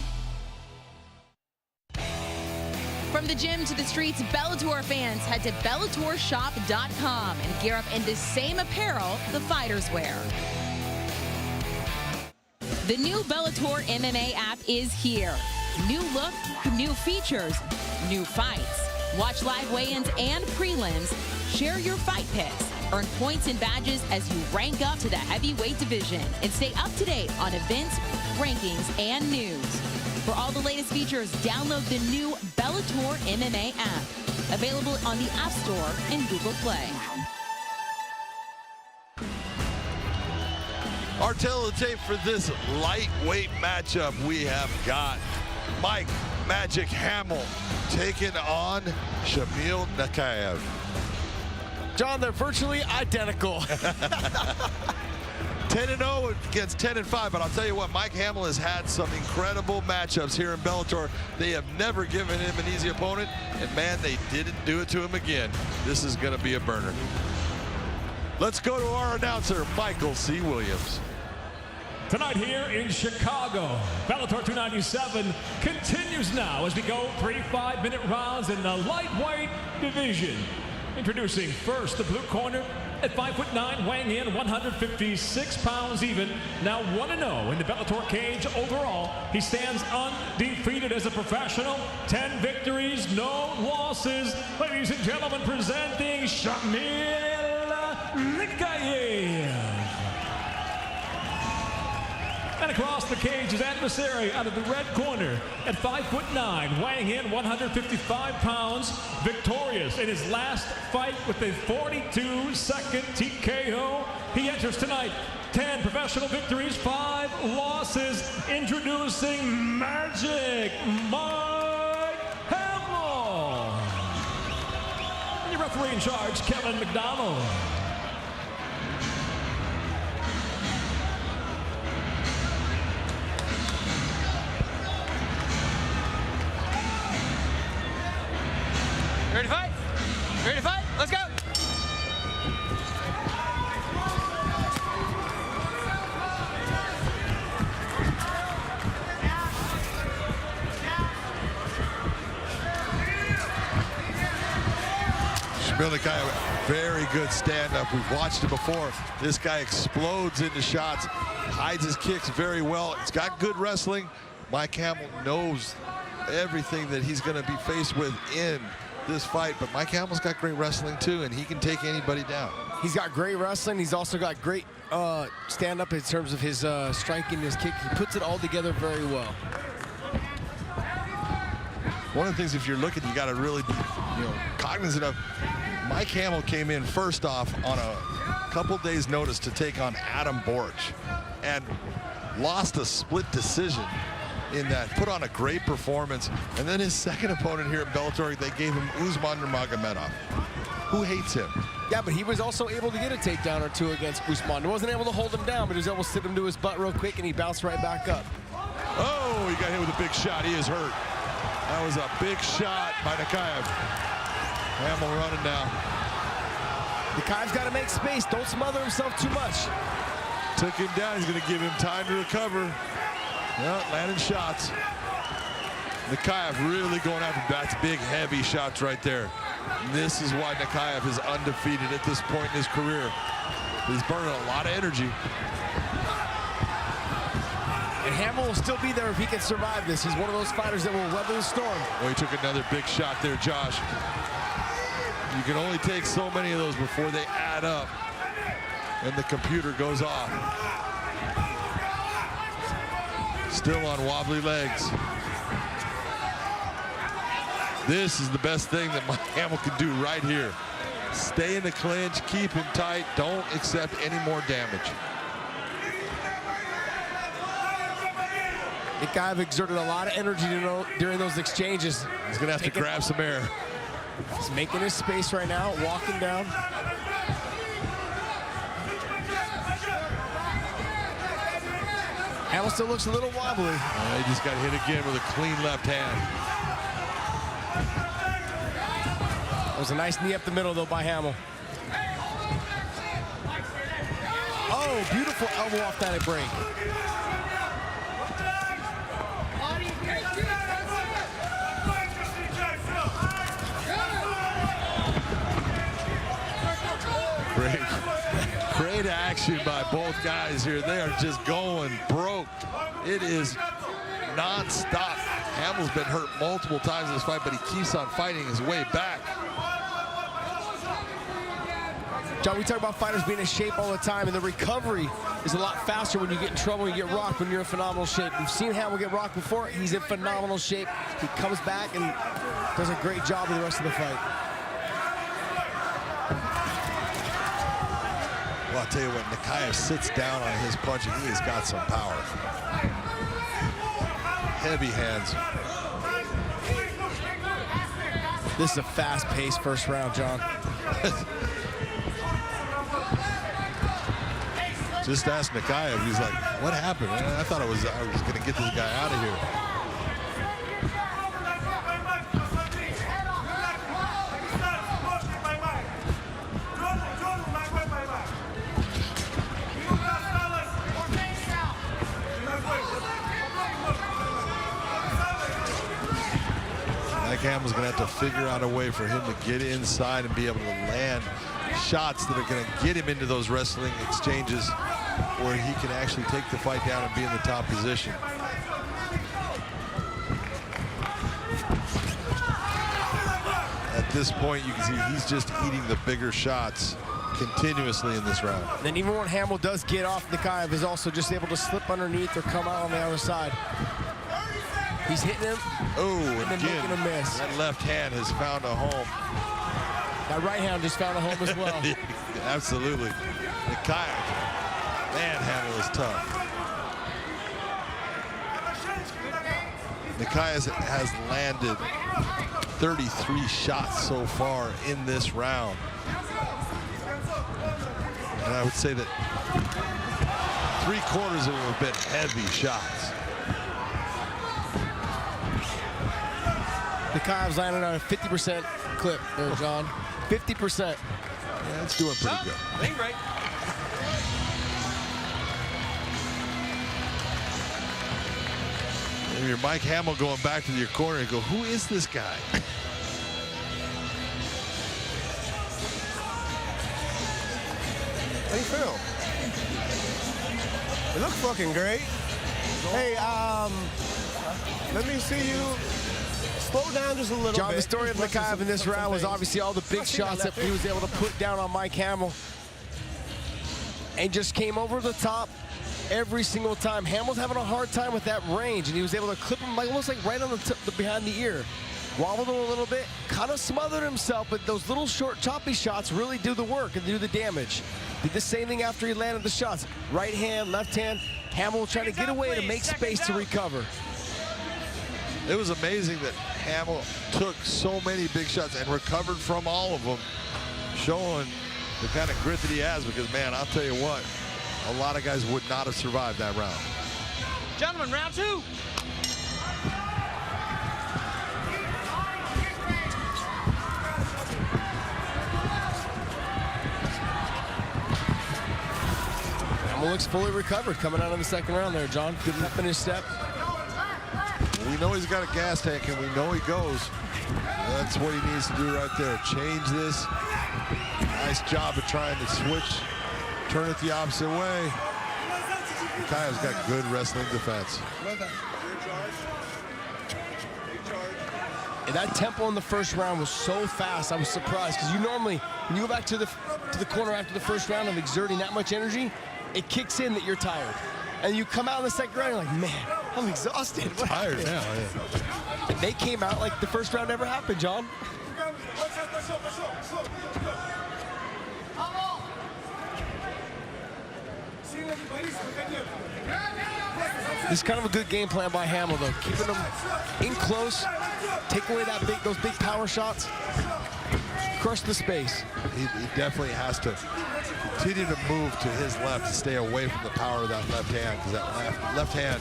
From the gym to the streets, Bellator fans head to BellatorShop.com and gear up in the same apparel the fighters wear. The new Bellator MMA app is here. New look, new features, new fights. Watch live weigh-ins and prelims. Share your fight picks. Earn points and badges as you rank up to the heavyweight division. And stay up to date on events, rankings, and news. For all the latest features, download the new Bellator MMA app. Available on the App Store and Google Play. Our teletape for this lightweight matchup, we have got Mike Magic Hamel taking on Shamil Nakaev. John, they're virtually identical. 10-0 against 10-5, but I'll tell you what, Mike Hamel has had some incredible matchups here in Bellator. They have never given him an easy opponent, and man, they didn't do it to him again. This is going to be a burner. Let's go to our announcer, Michael C. Williams. Tonight here in Chicago, Bellator 297 continues now as we go 3 5-minute rounds in the lightweight division. Introducing first the blue corner at 5'9", weighing in 156 pounds even. Now 1-0 in the Bellator cage overall. He stands undefeated as a professional. 10 victories, no losses. Ladies and gentlemen, presenting Shamil Nakaev. And across the cage, his adversary out of the red corner at 5'9", weighing in 155 pounds, victorious in his last fight with a 42-second TKO. He enters tonight 10 professional victories, 5 losses. Introducing Magic Mike Hamel. And your referee in charge, Kevin McDonald. Ready to fight? Ready to fight? Let's go! Shamil Nakaev, very good stand-up. We've watched it before. This guy explodes into shots, hides his kicks very well. He's got good wrestling. Mike Hamel knows everything that he's going to be faced with in this fight, but Mike Hamel's got great wrestling too, and he can take anybody down. He's got great wrestling. He's also got great stand-up in terms of his striking, his kick. He puts it all together very well. One of the things, if you're looking, you got to really be, cognizant of. Mike Hamel came in first off on a couple days' notice to take on Adam Borch, and lost a split decision in that, put on a great performance. And then his second opponent here at Bellator, they gave him Usman Nurmagomedov. Who hates him? Yeah, but he was also able to get a takedown or two against Usman. He wasn't able to hold him down, but he was able to sit him to his butt real quick, and he bounced right back up. Oh, he got hit with a big shot. He is hurt. That was a big shot by Nakaev. Hamel running now. Nakaev's got to make space. Don't smother himself too much. Took him down. He's going to give him time to recover. Yeah, landing shots. Nakaev really going after that's big, heavy shots right there. And this is why Nakaev is undefeated at this point in his career. He's burning a lot of energy. And Hamel will still be there if he can survive this. He's one of those fighters that will weather the storm. Oh, he took another big shot there, Josh. You can only take so many of those before they add up and the computer goes off. Still on wobbly legs. This is the best thing that Mike Hamel can do right here. Stay in the clinch, keep him tight, don't accept any more damage. Nakaev exerted a lot of energy during those exchanges. He's gonna have to grab some air. He's making his space right now, walking down. Hamel still looks a little wobbly. He just got hit again with a clean left hand. That was a nice knee up the middle, though, by Hamel. Oh, beautiful elbow off that break. Great action by both guys here. They are just going broke. It is non-stop. Hamel's been hurt multiple times in this fight, but he keeps on fighting his way back. John, we talk about fighters being in shape all the time, and the recovery is a lot faster when you get in trouble and you get rocked when you're in phenomenal shape. We've seen Hamel get rocked before. He's in phenomenal shape. He comes back and does a great job of the rest of the fight. Well, I'll tell you what, Nakaev sits down on his punching. He has got some power. Heavy hands. This is a fast-paced first round, John. Just ask Nakaev. He's like, what happened? I thought I was going to get this guy out of here. Hamel's going to have to figure out a way for him to get inside and be able to land shots that are going to get him into those wrestling exchanges where he can actually take the fight down and be in the top position. At this point, you can see he's just eating the bigger shots continuously in this round. And then even when Hamel does get off, Nakaev is also just able to slip underneath or come out on the other side. He's hitting him. Oh, and then making a miss. That left hand has found a home. That right hand just found a home as well. Absolutely. Nakaev, man, Hamel is tough. Nakaev has landed 33 shots so far in this round. And I would say that 3/4 of them have been heavy shots. Nakaev's landing on a 50% clip there, John. 50%. Yeah, it's doing pretty good. Ain't right. And you're Mike Hamel going back to your corner and go, who is this guy? How you feel? It looks fucking great. Hey, let me see you. Slow down just a little bit. John, the story of Nakaev in this round was obviously all the big shots that he was able to put down on Mike Hamel. And just came over the top every single time. Hamel's having a hard time with that range, and he was able to clip him almost like right on the behind the ear. Wobbled him a little bit, kind of smothered himself, but those little short choppy shots really do the work and do the damage. Did the same thing after he landed the shots. Right hand, left hand. Hamel trying to get away to make space to recover. It was amazing that Hamel took so many big shots and recovered from all of them, showing the kind of grit that he has, because, man, I'll tell you what, a lot of guys would not have survived that round. Gentlemen, round 2. Hamel looks fully recovered coming out of the second round there, John. Good up in his step. We know he's got a gas tank, and we know he goes. That's what he needs to do right there. Change this. Nice job of trying to switch, turn it the opposite way. Nakaev's got good wrestling defense. And that tempo in the first round was so fast, I was surprised, because you normally, when you go back to the corner after the first round of exerting that much energy, it kicks in that you're tired. And you come out in the second round, you're like, man, I'm exhausted. I'm tired now, yeah. And they came out like the first round never happened, John. This is kind of a good game plan by Hamel, though. Keeping them in close, take away those big power shots, crush the space. He definitely has to continue to move to his left to stay away from the power of that left hand, because that left hand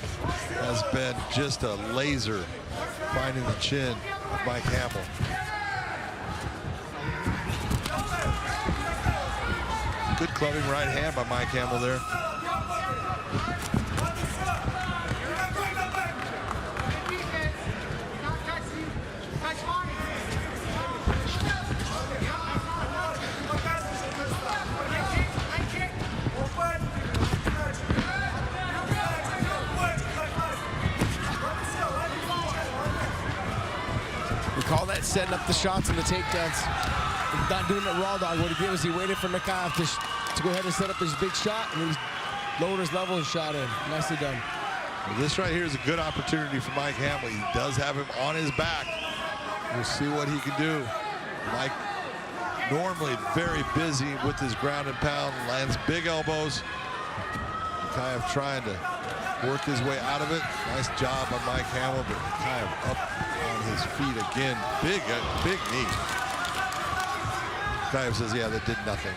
has been just a laser finding the chin of Mike Hamel. Good clubbing right hand by Mike Hamel there. Call that setting up the shots and the takedowns. He's not doing it raw dog. What he did was he waited for Nakaev to go ahead and set up his big shot, and he lowered his level and shot in. Nicely done. Well, this right here is a good opportunity for Mike Hamel. He does have him on his back. We'll see what he can do. Mike, normally very busy with his ground and pound, lands big elbows. Nakaev trying to work his way out of it. Nice job by Mike Hamel, but Nakaev up on his feet again. Big knee. Nakaev says, yeah, that did nothing.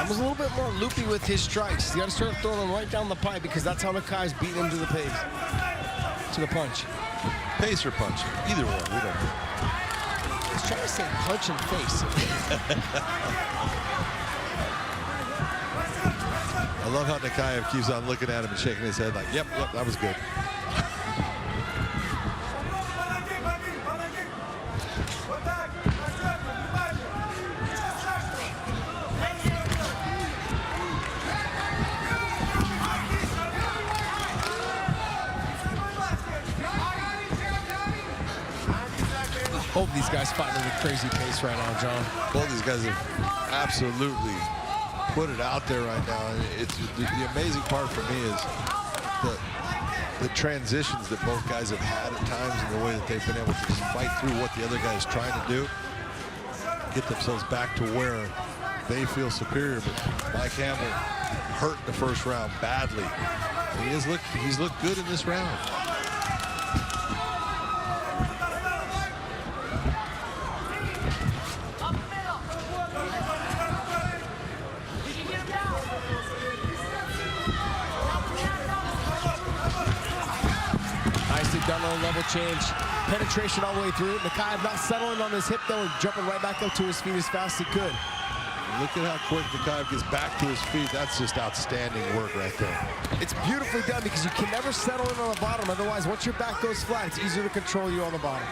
Was a little bit more loopy with his strikes. You got to start throwing them right down the pipe, because that's how Nakaev's beating him to the pace, to the punch. Pace or punch? Either one. We don't know. I was trying to say punch and face. I love how Nakaev keeps on looking at him and shaking his head like, yep, that was good. Both these guys fighting at a crazy pace right now, John. Both these guys have absolutely put it out there right now. And it's the amazing part for me is the transitions that both guys have had at times, and the way that they've been able to just fight through what the other guy is trying to do, get themselves back to where they feel superior. But Mike Hamel hurt in the first round badly. He's looked good in this round. Done on a level change. Penetration all the way through. Nakaev not settling on his hip, though, and jumping right back up to his feet as fast as he could. Look at how quick Nakaev gets back to his feet. That's just outstanding work right there. It's beautifully done, because you can never settle in on the bottom. Otherwise, once your back goes flat, it's easier to control you on the bottom.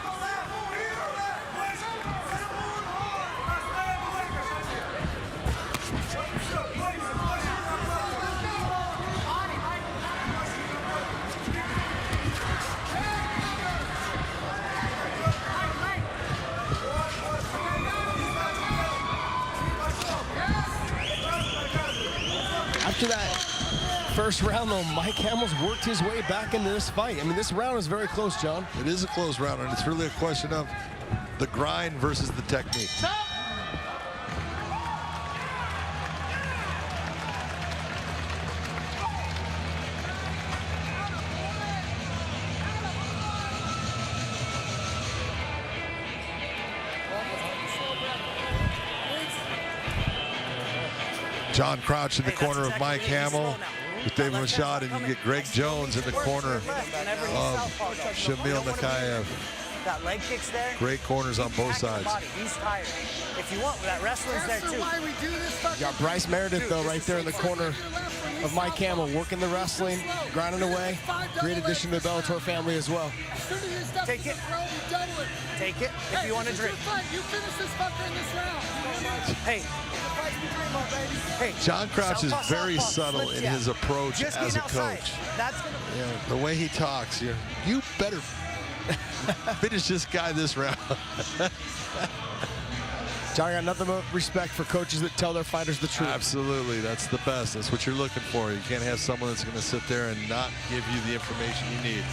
After that first round, though, Mike Hamel's worked his way back into this fight. I mean, this round is very close, John. It is a close round, and it's really a question of the grind versus the technique. John Crouch in the corner of Mike Hamel with David Machad, and you get Greg Jones in the corner of Shamil Nakaev. Got leg kicks there. Great corners on both sides. He's tired. If you want, that wrestling's there too. You got Bryce Meredith, though, right there in the corner of Mike Hamel, working the wrestling, grinding away. Great addition to the Bellator family as well. Take it. Take it if you want to drink. Hey. Hey. John Crouch is very subtle in his approach as a coach. You know, the way he talks, you better finish this guy this round. John, I got nothing but respect for coaches that tell their fighters the truth. Absolutely, that's the best. That's what you're looking for. You can't have someone that's going to sit there and not give you the information you need.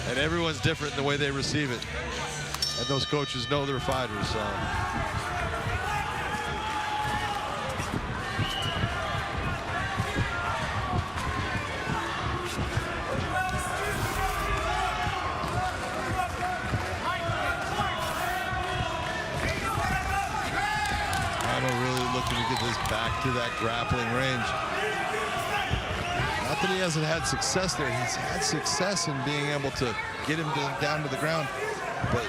And everyone's different in the way they receive it. And those coaches know their fighters. So. Looking to get this back to that grappling range. Not that he hasn't had success there. He's had success in being able to get him down to the ground, but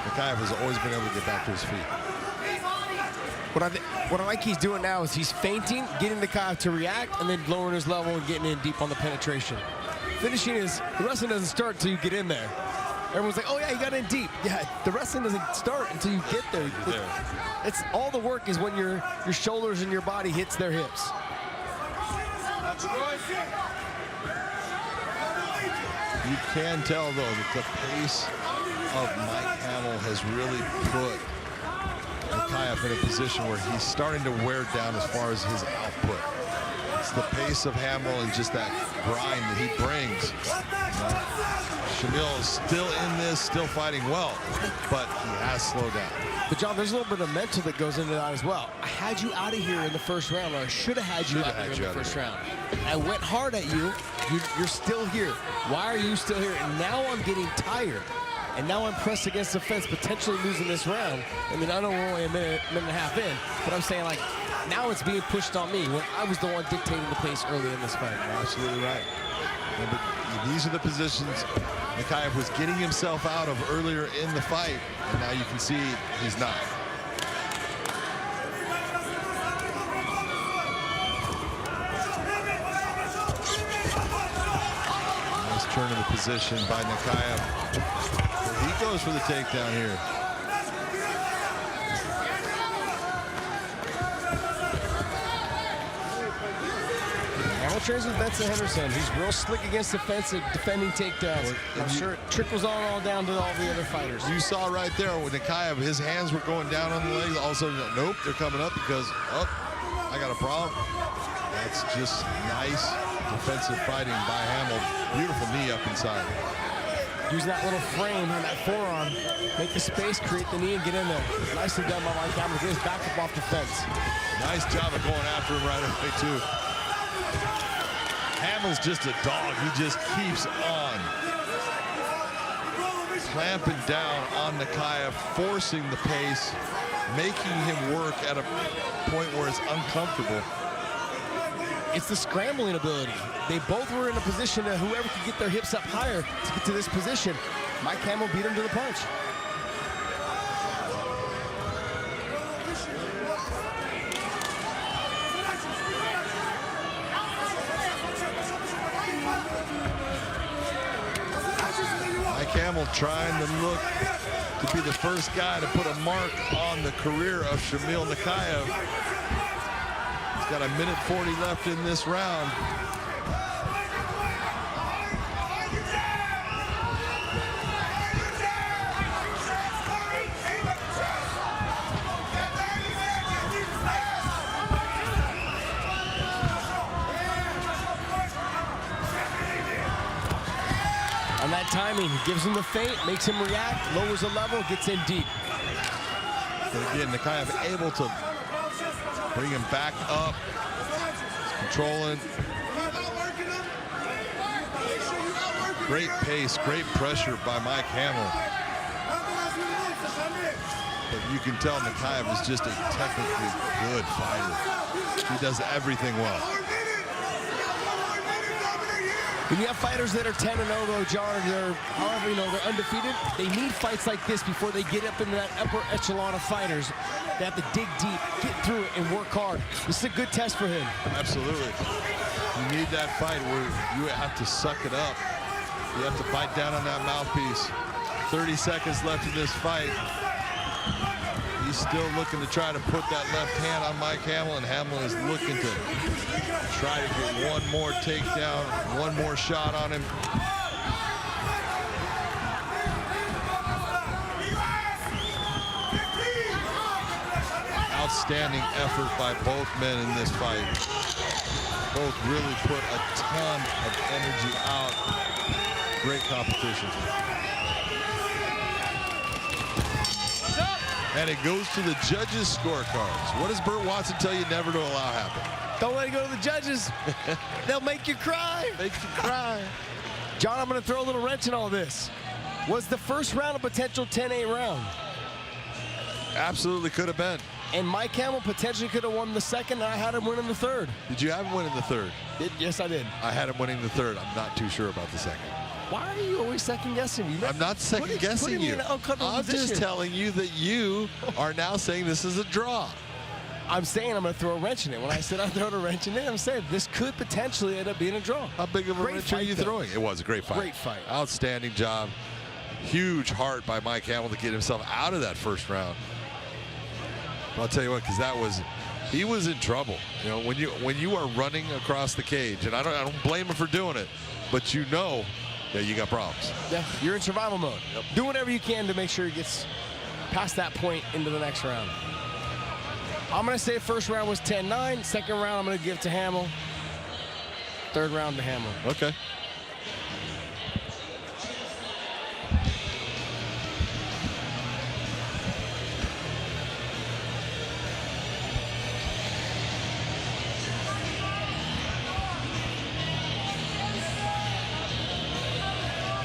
Nakaev has always been able to get back to his feet. What I like he's doing now is he's feinting, getting Nakaev to react, and then lowering his level and getting in deep on the penetration. Finishing is, the wrestling doesn't start until you get in there. Everyone's like, oh yeah, you got in deep. Yeah, the wrestling doesn't start until you get there. It's all the work is when your shoulders and your body hits their hips. You can tell though that the pace of Mike Hamel has really put Nakaev in a position where he's starting to wear down as far as his output. It's the pace of Hamel and just that grind that he brings. Hamel is still in this, still fighting well, but he has slowed down. But John, there's a little bit of mental that goes into that as well. I had you out of here in the first round, or I should have had you out of here in the first round. I went hard at you. You're still here. Why are you still here? And now I'm getting tired. And now I'm pressed against the fence, potentially losing this round. I mean, I know we're only a minute and a half in, but I'm saying, like, now it's being pushed on me when I was the one dictating the pace early in this fight. You're absolutely right. Yeah, but these are the positions Nakaev was getting himself out of earlier in the fight, and now you can see he's not. Nice turn of the position by Nakaev. He goes for the takedown here. Hamel trains with Benson Henderson. He's real slick against the fence at defending takedowns. I'm sure it trickles on all down to all the other fighters. You saw right there with Nakaev, his hands were going down on the legs. All of a sudden, nope, they're coming up because, oh, I got a problem. That's just nice defensive fighting by Hamel. Beautiful knee up inside. Using that little frame on that forearm, make the space, create the knee, and get in there. Nicely done by Mike Hamel. Get his back up off the fence. Nice job of going after him right away, too. Hamel's just a dog. He just keeps on clamping down on Nakaev, forcing the pace, making him work at a point where it's uncomfortable. It's the scrambling ability. They both were in a position that whoever could get their hips up higher to get to this position. Mike Hamel beat him to the punch. Mike Hamel trying to look to be the first guy to put a mark on the career of Shamil Nakaev. He's got a minute 40 left in this round. On that timing, gives him the feint, makes him react, lowers the level, gets in deep. But again, Nakaev able to bring him back up. He's controlling. Great pace, great pressure by Mike Hamel. But you can tell Nakaev is just a technically good fighter. He does everything well. When you have fighters that are 10-0 though, John, they're however, you know, they're undefeated, they need fights like this before they get up into that upper echelon of fighters. They have to dig deep, get through it, and work hard. This is a good test for him. Absolutely. You need that fight where you have to suck it up. You have to bite down on that mouthpiece. 30 seconds left in this fight. He's still looking to try to put that left hand on Mike Hamel, and Hamel is looking to try to get one more takedown, one more shot on him. Outstanding effort by both men in this fight. Both really put a ton of energy out. Great competition. And it goes to the judges' scorecards. What does Burt Watson tell you never to allow happen? Don't let it go to the judges. They'll make you cry. Make you cry. John, I'm going to throw a little wrench in all this. Was the first round a potential 10-8 round? Absolutely could have been. And Mike Hamel potentially could have won the second, and I had him winning the third. Did you have him winning the third? Yes, I did. I had him winning the third. I'm not too sure about the second. Why are you always second-guessing me? I'm not second-guessing you. I'm just telling you that you are now saying this is a draw. I'm saying I'm going to throw a wrench in it. When I said I throw a wrench in it, I'm saying this could potentially end up being a draw. How big of a wrench are you throwing? It was a great fight. Great fight. Outstanding job. Huge heart by Mike Hamel to get himself out of that first round. I'll tell you what, because he was in trouble. You know, when you are running across the cage, and I don't blame him for doing it, but you know that you got problems. Yeah, you're in survival mode. Yep. Do whatever you can to make sure he gets past that point into the next round. I'm going to say first round was 10-9. Second round, I'm going to give to Hamel. Third round to Hamel. Okay.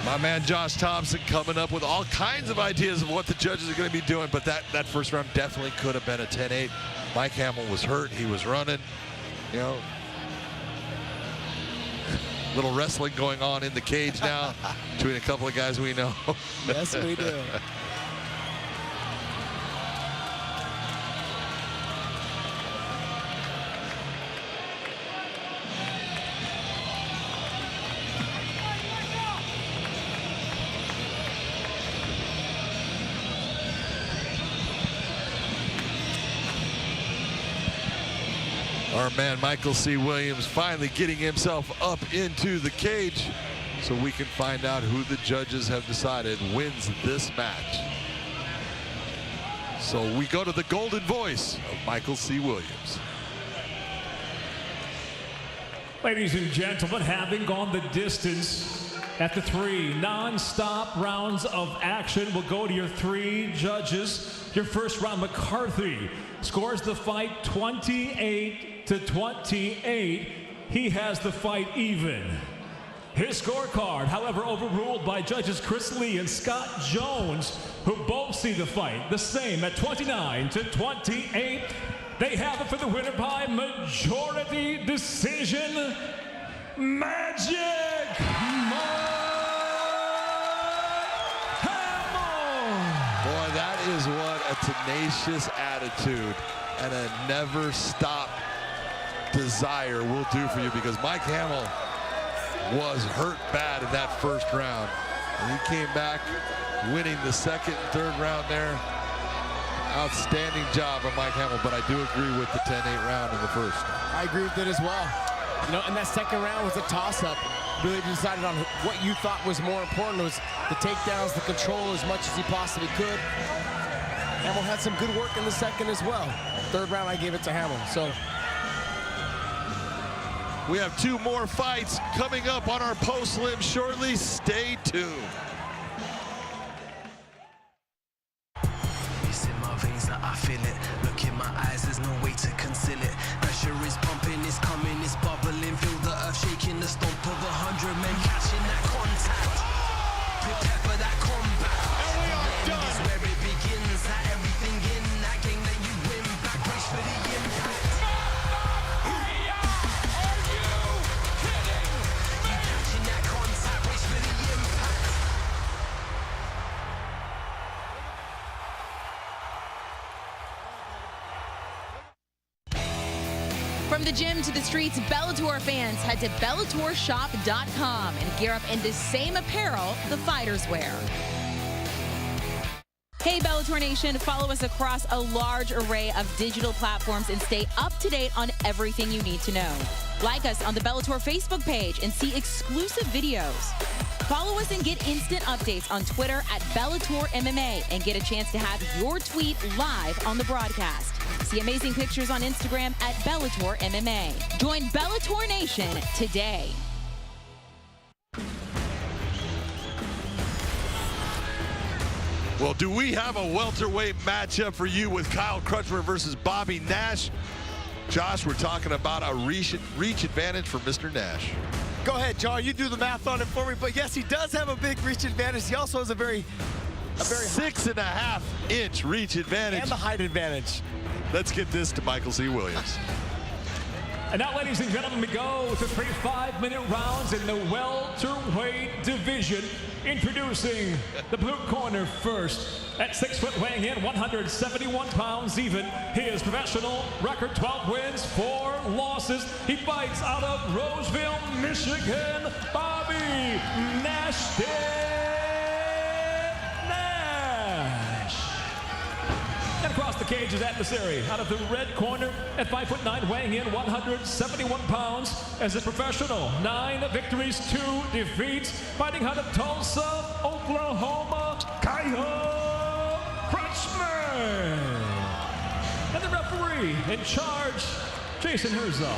My man Josh Thompson coming up with all kinds of ideas of what the judges are going to be doing, but that first round definitely could have been a 10-8. Mike Hamel was hurt. He was running. You know, little wrestling going on in the cage now between a couple of guys we know. Yes, we do. Our man Michael C. Williams finally getting himself up into the cage so we can find out who the judges have decided wins this match. So we go to the golden voice of Michael C. Williams. Ladies and gentlemen, having gone the distance at the 3 non-stop rounds of action, we'll go to your 3 judges. Your first round, McCarthy scores the fight 28-28. He has the fight even. His scorecard, however, overruled by judges Chris Lee and Scott Jones, who both see the fight the same at 29-28. They have it for the winner by majority decision, Magic Boy, that is what a tenacious attitude and a never stop desire will do for you, because Mike Hamel was hurt bad in that first round. And he came back winning the second and third round there. Outstanding job by Mike Hamel, but I do agree with the 10-8 round in the first. I agree with it as well. You know, and that second round was a toss-up. Really decided on what you thought was more important. It was the takedowns, the control as much as he possibly could. Hamel had some good work in the second as well. Third round, I gave it to Hamel. So we have 2 more fights coming up on our Postlims shortly. Stay tuned. It's in my veins that I feel it. Look in my eyes, there's no way to conceal it. Pressure is pumping, it's coming, it's bubbling. Feel the earth shaking, the stomp of 100 men catching that contact. Prepare for that combat. And we are done. Is where it begins. That everything in that game that you win. Back brace for the impact. Are you kidding me? You catching that From the gym to the streets, Bellator fans head to BellatorShop.com and gear up in the same apparel the fighters wear. Hey Bellator Nation, follow us across a large array of digital platforms and stay up to date on everything you need to know. Like us on the Bellator Facebook page and see exclusive videos. Follow us and get instant updates on Twitter at Bellator MMA and get a chance to have your tweet live on the broadcast. See amazing pictures on Instagram at Bellator MMA. Join Bellator Nation today. Well, do we have a welterweight matchup for you with Kyle Crutchmer versus Bobby Nash? Josh, we're talking about a reach advantage for Mr. Nash. Go ahead, John. You do the math on it for me. But yes, he does have a big reach advantage. He also has a very 6.5 inch reach advantage. And the height advantage. Let's get this to Michael C. Williams. And now, ladies and gentlemen, we go to 3 5-minute rounds in the welterweight division. Introducing the blue corner first. At 6 foot, weighing in 171 pounds even. His professional record 12 wins, 4 losses. He fights out of Roseville, Michigan. Bobby Nash. And across the cage is adversary out of the red corner at 5'9", weighing in 171 pounds as a professional. 9 victories, 2 defeats, fighting out of Tulsa, Oklahoma, Kyle Crutchmer. And the referee in charge, Jason Herzog.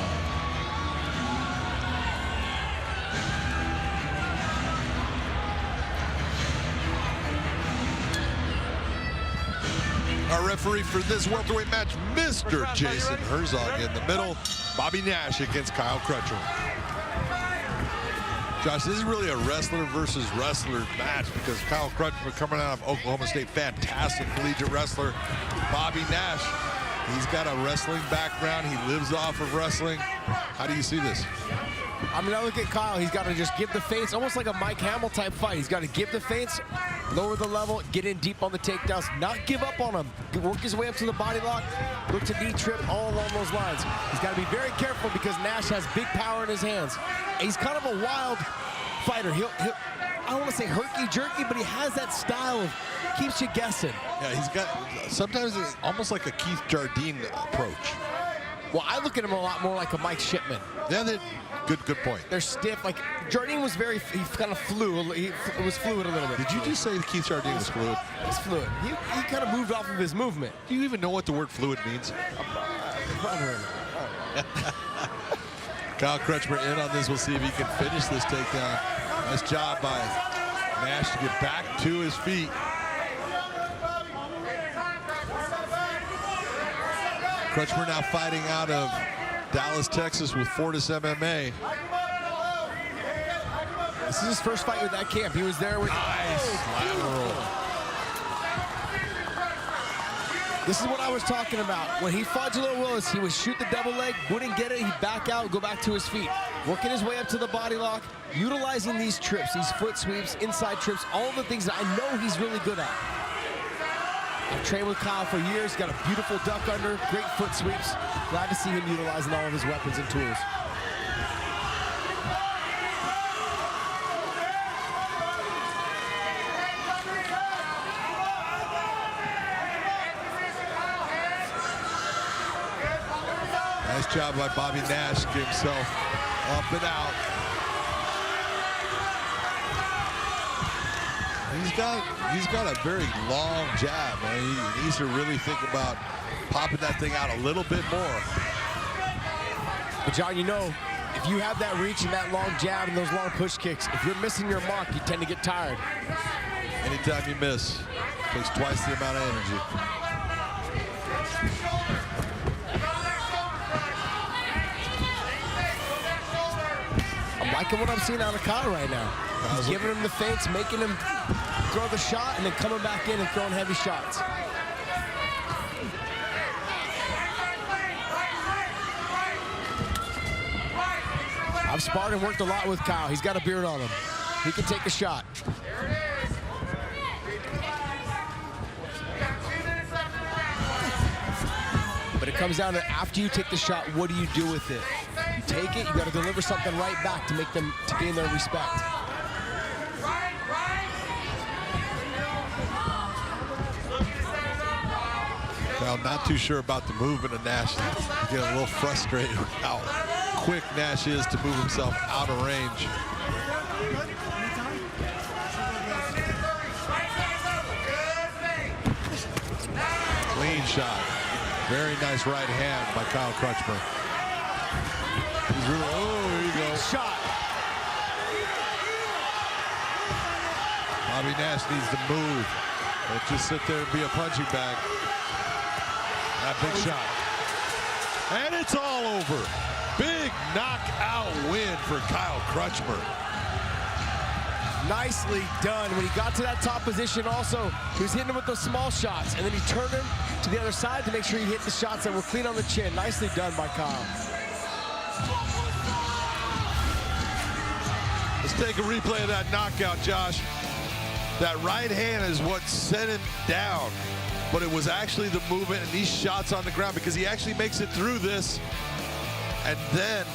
Our referee for this welterweight match, Mr. Jason Herzog in the middle. Bobby Nash against Kyle Crutchmer. Josh, this is really a wrestler versus wrestler match because Kyle Crutchmer coming out of Oklahoma State, fantastic collegiate wrestler. Bobby Nash, he's got a wrestling background. He lives off of wrestling. How do you see this? I mean, I look at Kyle. He's got to just give the feints, almost like a Mike Hamel type fight. He's got to give the feints, lower the level, get in deep on the takedowns, not give up on him. Work his way up to the body lock, look to knee trip, all along those lines. He's got to be very careful because Nash has big power in his hands. And he's kind of a wild fighter. He'll I don't want to say herky-jerky, but he has that style of keeps you guessing. Yeah, he's got sometimes almost like a Keith Jardine approach. Well, I look at him a lot more like a Mike Shipman. Yeah, good point. They're stiff. Like Jardine was he kind of flew. He was fluid a little bit. Did you just say Keith Jardine was fluid? He's fluid. He kind of moved off of his movement. Do you even know what the word fluid means? Kyle Crutchmer in on this. We'll see if he can finish this takedown. Nice job by Nash to get back to his feet. Crutchmer now fighting out of Dallas, Texas with Fortis MMA. This is his first fight with that camp. He was there with... Nice lateral. This is what I was talking about. When he fought Jalil Willis, he would shoot the double leg, wouldn't get it, he'd back out, go back to his feet. Working his way up to the body lock, utilizing these trips, these foot sweeps, inside trips, all the things that I know he's really good at. I've trained with Kyle for years. He's got a beautiful duck under, great foot sweeps. Glad to see him utilizing all of his weapons and tools. Nice job by Bobby Nash to get himself up and out. He's got a very long jab, man. He needs to really think about popping that thing out a little bit more. But John, you know, if you have that reach and that long jab and those long push kicks, if you're missing your mark, you tend to get tired. Anytime you miss, it takes twice the amount of energy. I'm liking what I'm seeing out of Kyle right now. He's giving him the feints, making him throw the shot, and then coming back in and throwing heavy shots. I've sparred and worked a lot with Kyle. He's got a beard on him. He can take a shot. But it comes down to after you take the shot, what do you do with it? You take it, you got to deliver something right back to make them, to gain their respect. Well, not too sure about the movement of Nash. He's getting a little frustrated with how quick Nash is to move himself out of range. Clean shot. Very nice right hand by Kyle Crutchmer. He's really, oh, here you go. Shot. Bobby Nash needs to move. Don't just sit there and be a punching bag. That big shot. And it's all over. Big knockout win for Kyle Crutchmer. Nicely done. When he got to that top position also, he was hitting him with those small shots, and then he turned him to the other side to make sure he hit the shots that were clean on the chin. Nicely done by Kyle. Let's take a replay of that knockout, Josh. That right hand is what sent him down, but it was actually the movement and these shots on the ground, because he actually makes it through this, and then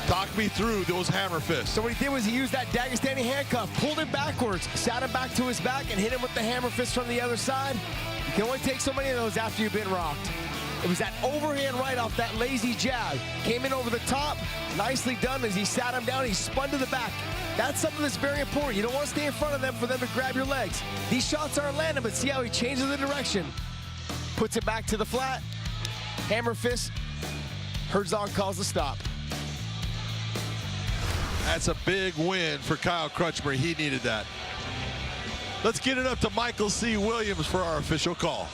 talk me through those hammer fists. So what he did was he used that Dagestani handcuff, pulled him backwards, sat him back to his back, and hit him with the hammer fist from the other side. You can only take so many of those after you've been rocked. It was that overhand right off that lazy jab. Came in over the top, nicely done as he sat him down, he spun to the back. That's something that's very important. You don't want to stay in front of them for them to grab your legs. These shots aren't landing, but see how he changes the direction. Puts it back to the flat, hammer fist, Herzog calls the stop. That's a big win for Kyle Crutchmer. He needed that. Let's get it up to Michael C. Williams for our official call.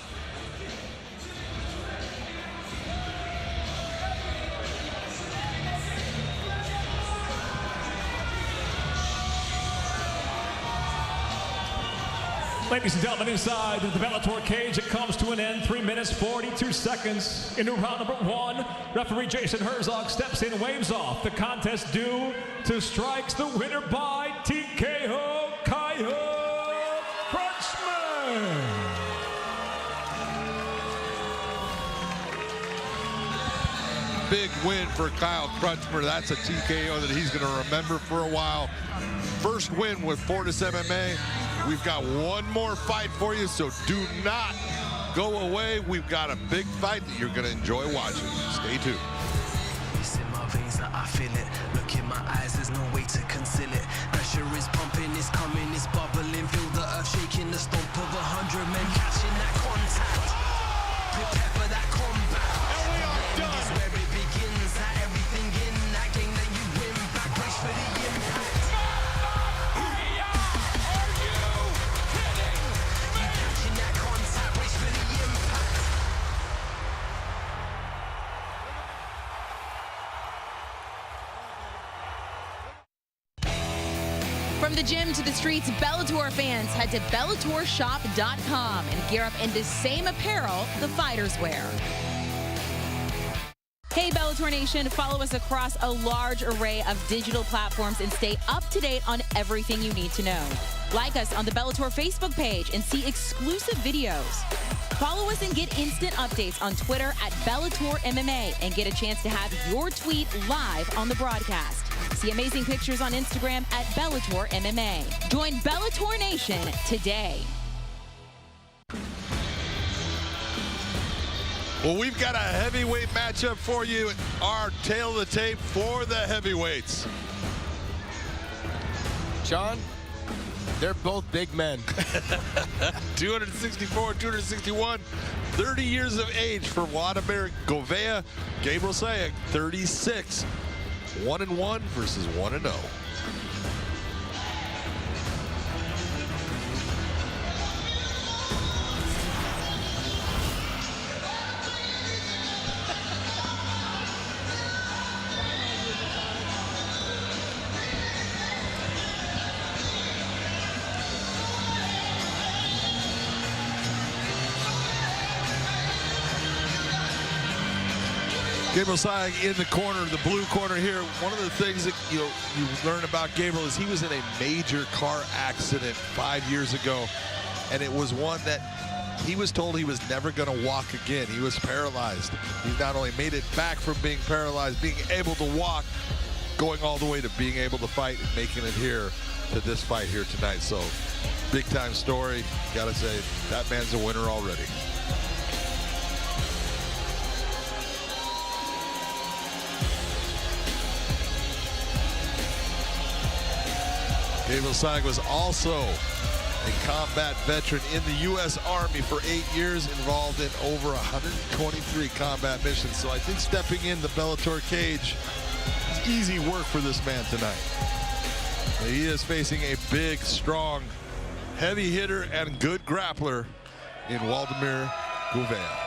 Ladies and gentlemen, inside the Bellator cage, it comes to an end. 3 minutes, 42 seconds into round number 1. Referee Jason Herzog steps in, waves off. The contest due to strikes. The winner by TKO, Kyle Crutchmer. Big win for Kyle Crutchmer. That's a TKO that he's going to remember for a while. First win with Fortis MMA. We've got one more fight for you, so do not go away. We've got a big fight that you're going to enjoy watching. Stay tuned. It's in my veins that I feel it. Look in my eyes, there's no way to conceal it. Pressure is pumping, it's coming, it's bubbling. Feel the earth shaking, the stomp of 100 men catching that contact. Prepare for that combat. And we are done. This is where it begins. That everything in that game that you win. Back brace for the impact. From the gym to the streets, Bellator fans head to BellatorShop.com and gear up in the same apparel the fighters wear. Hey Bellator Nation, follow us across a large array of digital platforms and stay up to date on everything you need to know. Like us on the Bellator Facebook page and see exclusive videos. Follow us and get instant updates on Twitter at Bellator MMA and get a chance to have your tweet live on the broadcast. See amazing pictures on Instagram at Bellator MMA. Join Bellator Nation today. Well, we've got a heavyweight matchup for you. Our tail of the tape for the heavyweights. John, they're both big men. 264, 261, 30 years of age for Vladimir Gouvea. Gabriel Sayek, 36. 1-1 versus 1-0. Gabriel Sayek in the corner, the blue corner here. One of the things that you learn about Gabriel is he was in a major car accident 5 years ago, and it was one that he was told he was never going to walk again. He was paralyzed. He's not only made it back from being paralyzed, being able to walk, going all the way to being able to fight and making it here to this fight here tonight. So big time story. Gotta say, that man's a winner already. Gabriel Saig was also a combat veteran in the U.S. Army for 8 years, involved in over 123 combat missions. So I think stepping in the Bellator cage is easy work for this man tonight. He is facing a big, strong, heavy hitter and good grappler in Waldemir Gouvea.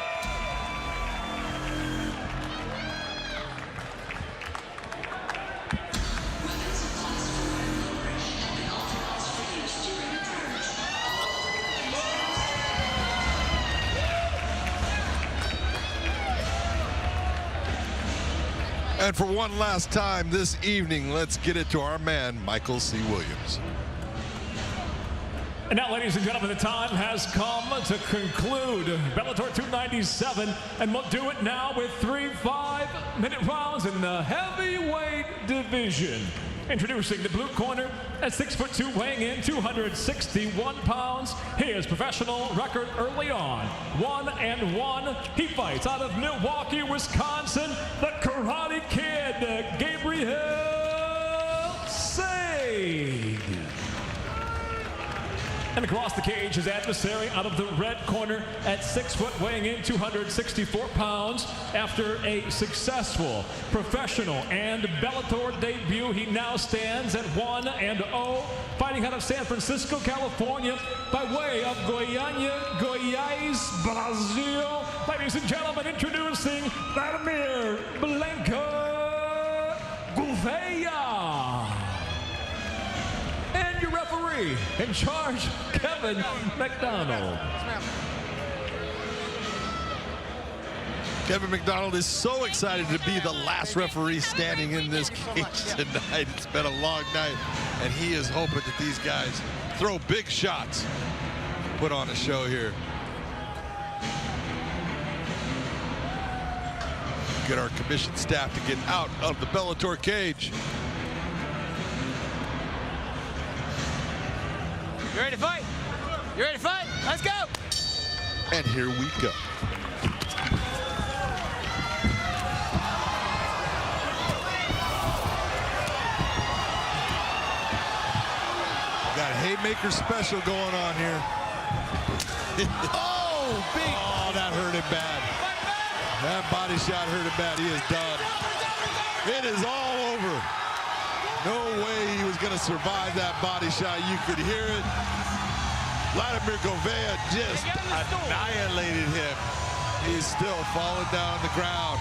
And for one last time this evening, let's get it to our man, Michael C. Williams. And now, ladies and gentlemen, the time has come to conclude Bellator 297, and we'll do it now with 3 5-minute rounds in the heavyweight division. Introducing the blue corner at 6'2", weighing in 261 pounds. His professional record early on, 1-1. He fights out of Milwaukee, Wisconsin, the Karate Kid, Gabriel Saig. And across the cage, his adversary out of the red corner at 6 foot, weighing in 264 pounds. After a successful professional and Bellator debut, he now stands at 1-0, fighting out of San Francisco, California, by way of Goiás, Brazil. Ladies and gentlemen, introducing Vladimir Blanca Gouvea. And your referee in charge, Kevin McDonald. Kevin McDonald is so excited to be the last referee standing in this cage tonight. It's been a long night, and he is hoping that these guys throw big shots, put on a show here. Get our commission staff to get out of the Bellator cage. You ready to fight? You ready to fight? Let's go! And here we go. Got a haymaker special going on here. Oh, big. Oh, that hurt him bad. That body shot hurt him bad. He is done. It is all over. No way he was going to survive that body shot. You could hear it. Vladimir Gouvea just annihilated him. He's still falling down the ground.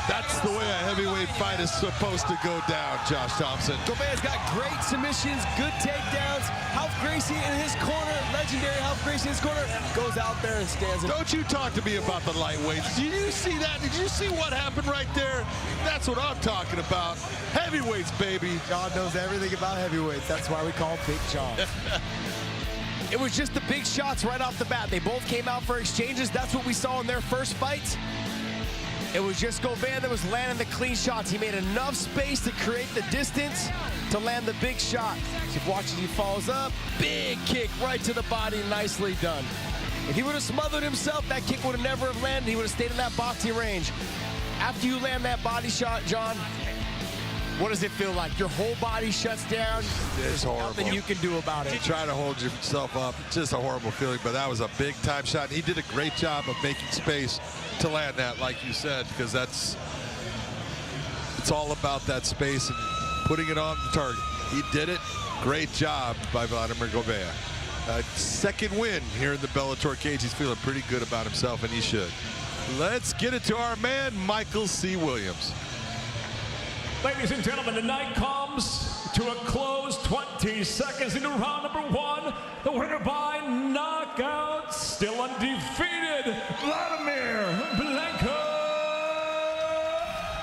That's the way a heavyweight fight is supposed to go down, Josh Thompson. Gouvea's got great submissions, good takedowns. Ralph Gracie in his corner, legendary Ralph Gracie in his corner, goes out there and stands him. Don't you talk to me about the lightweights. Did you see that? Did you see what happened right there? That's what I'm talking about. Heavyweights, baby. John knows everything about heavyweights. That's why we call him Big John. It was just the big shots right off the bat. They both came out for exchanges. That's what we saw in their first fight. It was just Gouvea that was landing the clean shots. He made enough space to create the distance to land the big shot. So watch as he falls up, big kick right to the body, nicely done. If he would have smothered himself, that kick would have never have landed. He would have stayed in that boxing range. After you land that body shot, John, what does it feel like? Your whole body shuts down. It's horrible. Nothing you can do about it. You try to hold yourself up. It's just a horrible feeling, but that was a big time shot. He did a great job of making space to land that, like you said, because it's all about that space and putting it on the target. He did it. Great job by Vladimir Gouvea. Second win here in the Bellator cage. He's feeling pretty good about himself, and he should. Let's get it to our man, Michael C. Williams. Ladies and gentlemen, the night comes to a close. 20 seconds into round number 1. The winner by knockout, still undefeated, Vladimir Blanca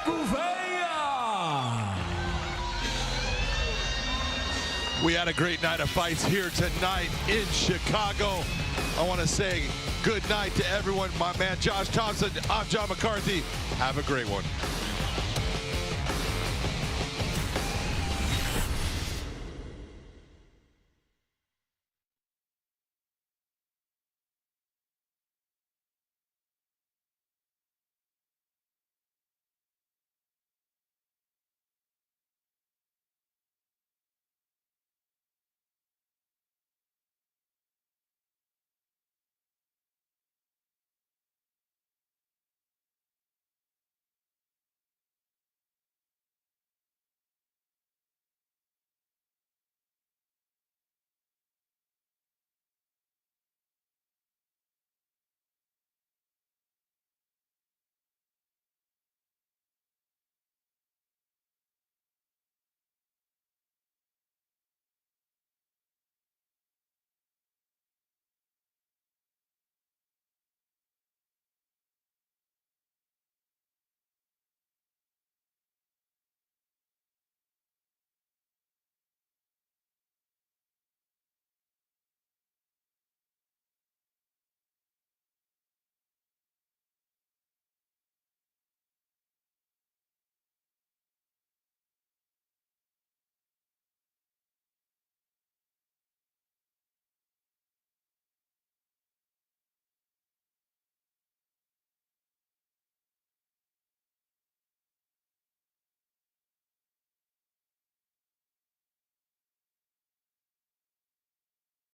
Gouvea. We had a great night of fights here tonight in Chicago. I want to say good night to everyone. My man Josh Thompson, I'm John McCarthy. Have a great one.